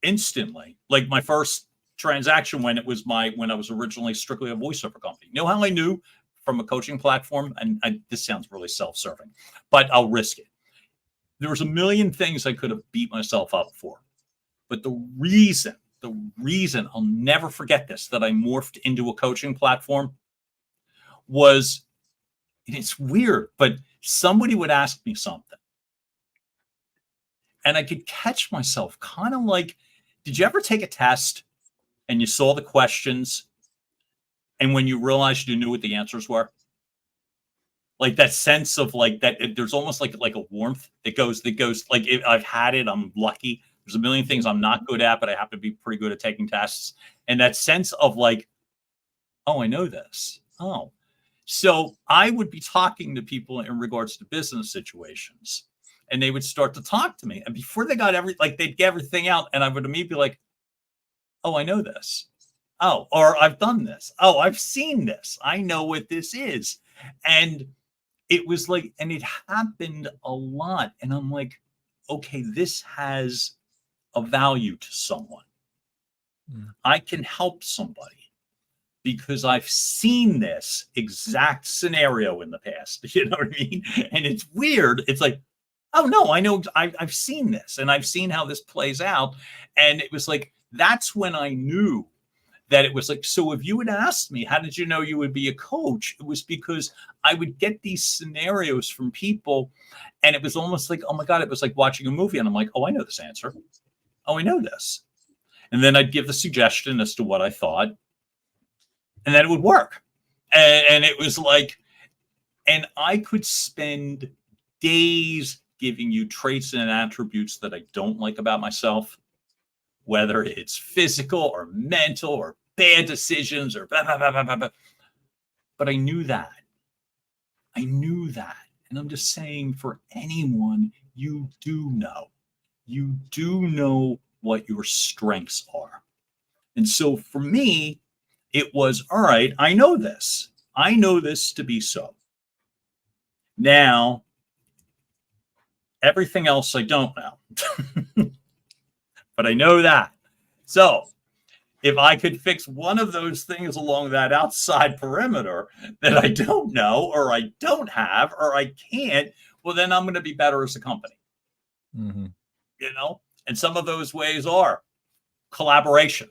instantly, like my first transaction when I was originally strictly a voiceover company. You know how I knew from a coaching platform? And this sounds really self-serving, but I'll risk it. There was a million things I could have beat myself up for. But the reason I'll never forget this, that I morphed into a coaching platform was, and it's weird, but somebody would ask me something and I could catch myself kind of like, did you ever take a test and you saw the questions and when you realized you knew what the answers were? Like that sense of like that, there's almost like a warmth that goes like, I've had it, I'm lucky. There's a million things I'm not good at, but I happen to be pretty good at taking tests. And that sense of like, oh, I know this. Oh, so I would be talking to people in regards to business situations, and they would start to talk to me. And before they got they'd get everything out, and I would immediately be like, oh, I know this. Oh, or I've done this. Oh, I've seen this. I know what this is. And it was like, and it happened a lot. And I'm like, okay, this has a value to someone. I can help somebody because I've seen this exact scenario in the past. You know what I mean? And it's weird. It's like, oh no, I know I've seen this and I've seen how this plays out. And it was like, that's when I knew that it was like, so if you had asked me, how did you know you would be a coach? It was because I would get these scenarios from people and it was almost like, oh my God, it was like watching a movie. And I'm like, oh, I know this answer. Oh, I know this. And then I'd give the suggestion as to what I thought, and then it would work. And it was like, and I could spend days giving you traits and attributes that I don't like about myself, whether it's physical or mental or bad decisions or blah, blah, blah, blah, blah, blah. But I knew that. And I'm just saying, for anyone, you do know what your strengths are. And so for me, it was, all right, I know this to be so. Now, everything else I don't know, but I know that. So if I could fix one of those things along that outside perimeter that I don't know, or I don't have, or I can't, well, then I'm going to be better as a company. And some of those ways are collaboration,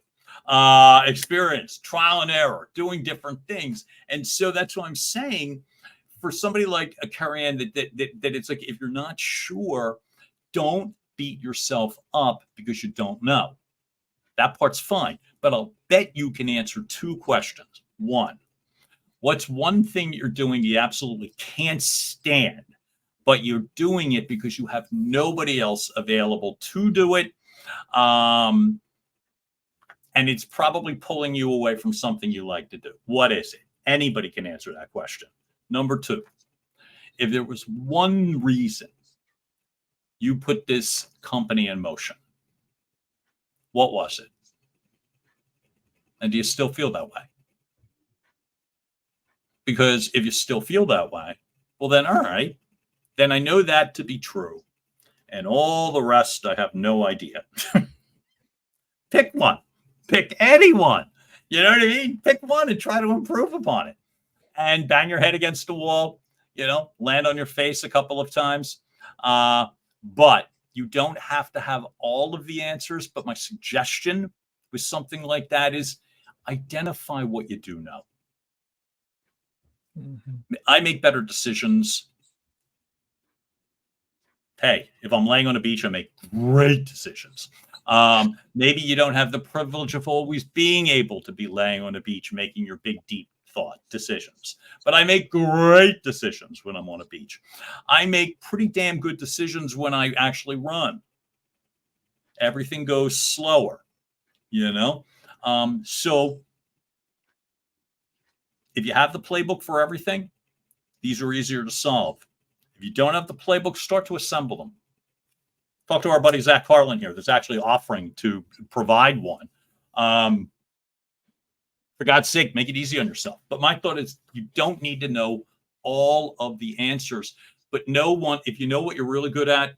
experience, trial and error, doing different things. And so that's what I'm saying. For somebody like a Carrie-Anne, that it's like, if you're not sure, don't beat yourself up because you don't know. That part's fine. But I'll bet you can answer 2 questions. One, what's one thing you're doing you absolutely can't stand, but you're doing it because you have nobody else available to do it? And it's probably pulling you away from something you like to do. What is it? Anybody can answer that question. Number two, if there was one reason you put this company in motion, what was it? And do you still feel that way? Because if you still feel that way, well, then, all right, then I know that to be true. And all the rest, I have no idea. Pick one, pick anyone. You know what I mean? Pick one and try to improve upon it. And bang your head against the wall, land on your face a couple of times. But you don't have to have all of the answers. But my suggestion with something like that is identify what you do know. I make better decisions. Hey, if I'm laying on a beach, I make great decisions. Maybe you don't have the privilege of always being able to be laying on a beach making your big, deep thought decisions. But I make great decisions when I'm on a beach. I make pretty damn good decisions when I actually run. Everything goes slower, So if you have the playbook for everything, these are easier to solve. If you don't have the playbook, start to assemble them. Talk to our buddy Zach Carlin here that's actually offering to provide one. For God's sake, make it easy on yourself. But my thought is you don't need to know all of the answers, but know one. If you know what you're really good at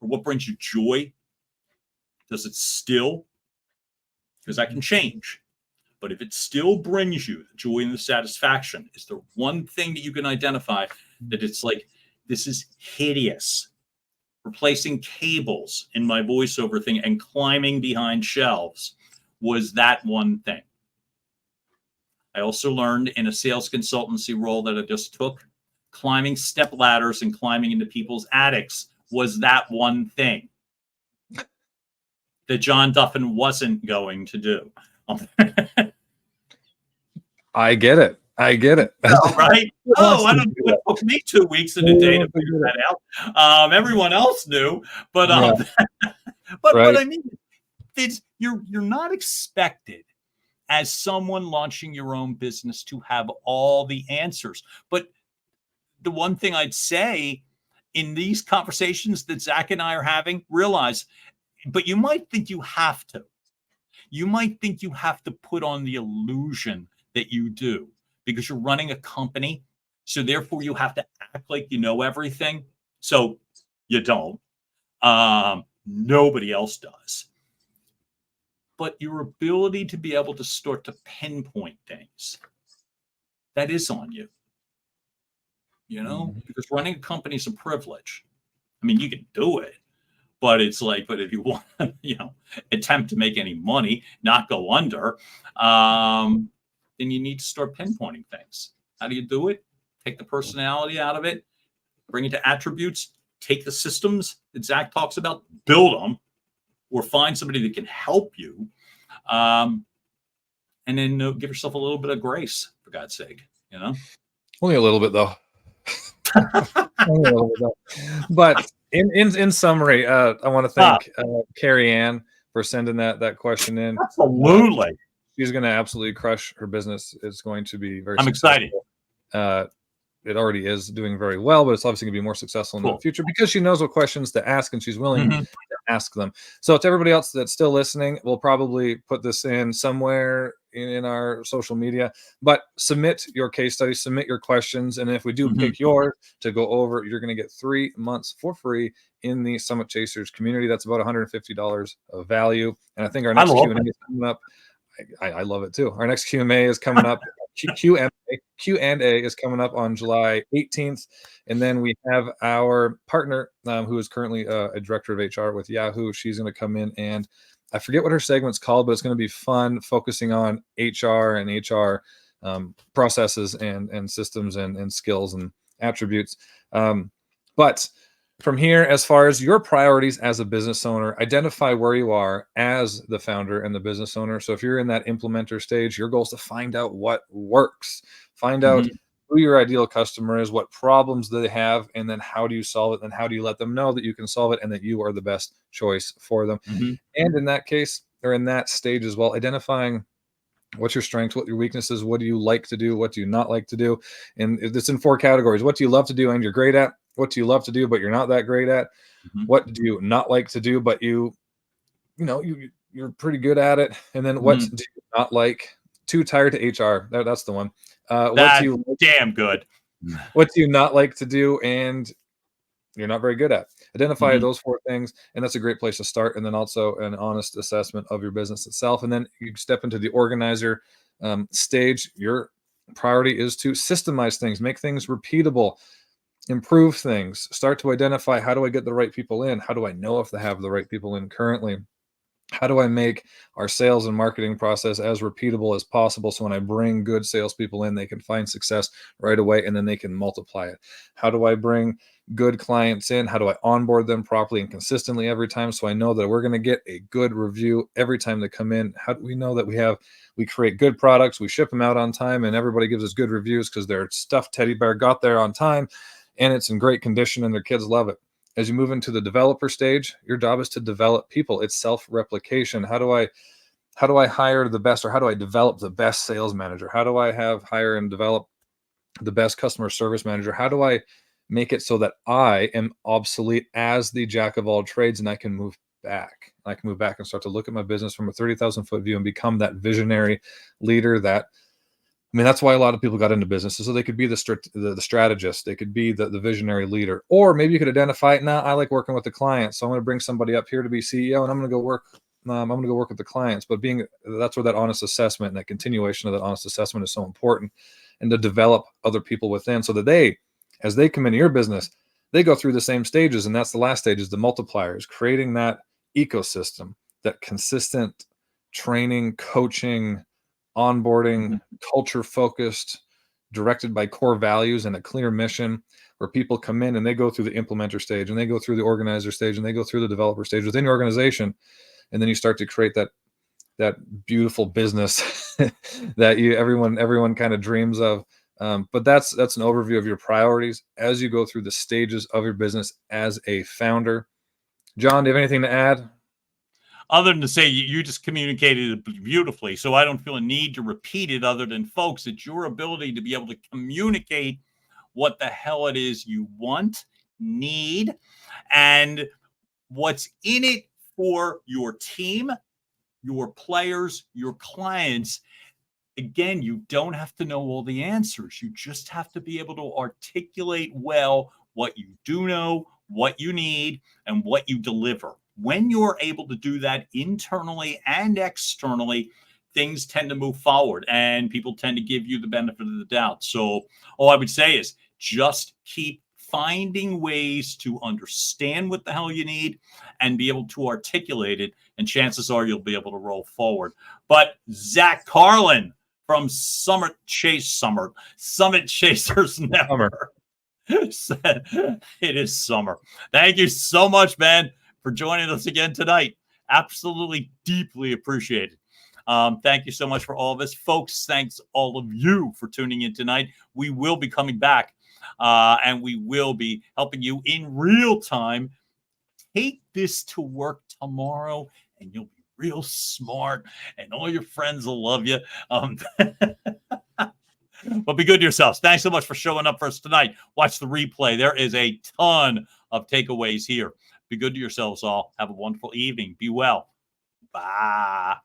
or what brings you joy, does it still? Because that can change. But if it still brings you the joy and the satisfaction, is the one thing that you can identify that it's like, this is hideous. Replacing cables in my voiceover thing and climbing behind shelves was that one thing. I also learned in a sales consultancy role that I just took, climbing step ladders and climbing into people's attics was that one thing that John Duffin wasn't going to do. I get it. Oh, right? I don't know. It took me 2 weeks and a day to figure that out. Everyone else knew, but but right. what I mean is you're not expected as someone launching your own business to have all the answers. But the one thing I'd say in these conversations that Zach and I are having, realize, but you might think you have to. You might think you have to put on the illusion that you do because you're running a company. So therefore you have to act like you know everything. So you don't. Nobody else does. But your ability to be able to start to pinpoint things, that is on you. Because running a company is a privilege. I mean, you can do it, but it's like, but if you want to, attempt to make any money, not go under, then you need to start pinpointing things. How do you do it? Take the personality out of it, bring it to attributes, take the systems that Zach talks about, build them, or find somebody that can help you. And then give yourself a little bit of grace, for God's sake, Only a little bit, though. But in summary, I want to thank Carrie Ann for sending that question in. Absolutely. She's going to absolutely crush her business. It's going to be very I'm successful. excited. It already is doing very well, but it's obviously going to be more successful in the future because she knows what questions to ask and she's willing to ask them. So to everybody else that's still listening, we'll probably put this in somewhere in our social media, but submit your case study, submit your questions. And if we do pick yours to go over, you're going to get 3 months for free in the Summit Chasers community. That's about $150 of value. And I think our next Q&A is coming up. I love it too. Our next Q&A is coming up. Q&A is coming up on July 18th. And then we have our partner who is currently a director of HR with Yahoo. She's going to come in and I forget what her segment's called, but it's going to be fun, focusing on HR and HR processes and systems and skills and attributes. But From here, as far as your priorities as a business owner, identify where you are as the founder and the business owner. So if you're in that implementer stage, your goal is to find out what works, find out Mhm. who your ideal customer is, what problems they have, and then how do you solve it, and how do you let them know that you can solve it and that you are the best choice for them. Mhm. And in that case, or in that stage as well, identifying what's your strengths, what your weaknesses, what do you like to do, what do you not like to do, and it's in 4 categories. What do you love to do and you're great at? What do you love to do but you're not that great at? Mhm. What do you not like to do but you're pretty good at it? And then what Mhm. do you not like? Too tired to HR. That's the one. What do That's you damn good. what do you not like to do and you're not very good at? Identify Mhm. those 4 things, and that's a great place to start. And then also an honest assessment of your business itself. And then you step into the organizer stage. Your priority is to systemize things, make things repeatable, improve things, start to identify, how do I get the right people in? How do I know if they have the right people in currently? How do I make our sales and marketing process as repeatable as possible, so when I bring good salespeople in, they can find success right away and then they can multiply it? How do I bring good clients in? How do I onboard them properly and consistently every time, so I know that we're going to get a good review every time they come in? How do we know that we create good products, we ship them out on time, and everybody gives us good reviews because their stuffed teddy bear got there on time and it's in great condition and their kids love it? As you move into the developer stage, your job is to develop people. It's self-replication. How do I hire the best, or how do I develop the best sales manager? How do I hire and develop the best customer service manager? How do I make it so that I am obsolete as the jack of all trades and I can move back? I can move back and start to look at my business from a 30,000 foot view and become that visionary leader. That's why a lot of people got into businesses, so they could be the strategist, they could be the visionary leader, or maybe you could identify, nah, I like working with the clients, so I'm going to bring somebody up here to be CEO, and I'm going to go work. I'm going to go work with the clients. But that's where that honest assessment and that continuation of that honest assessment is so important, and to develop other people within, so that as they come into your business, they go through the same stages, and that's the last stage, is the multipliers, creating that ecosystem, that consistent training, coaching, onboarding, Mhm. culture focused, directed by core values and a clear mission, where people come in and they go through the implementer stage and they go through the organizer stage and they go through the developer stage within your organization. And then you start to create that beautiful business that everyone kind of dreams of. But that's an overview of your priorities as you go through the stages of your business as a founder. John, do you have anything to add? Other than to say you just communicated it beautifully, so I don't feel a need to repeat it, other than, folks, it's your ability to be able to communicate what the hell it is you want, need, and what's in it for your team, your players, your clients. Again, you don't have to know all the answers. You just have to be able to articulate well what you do know, what you need, and what you deliver. When you're able to do that internally and externally, things tend to move forward and people tend to give you the benefit of the doubt. So, all I would say is just keep finding ways to understand what the hell you need and be able to articulate it. And chances are you'll be able to roll forward. But Zach Carlin from Summit Chasers Summer. Network said it is summer. Thank you so much, man, for joining us again tonight. Absolutely deeply appreciated. Thank you so much for all of us, folks. Thanks all of you for tuning in tonight. We will be coming back and we will be helping you in real time. Take this to work tomorrow and you'll be real smart and all your friends will love you. But be good to yourselves. Thanks so much for showing up for us tonight. Watch the replay. There is a ton of takeaways here. Be good to yourselves all. Have a wonderful evening. Be well. Bye.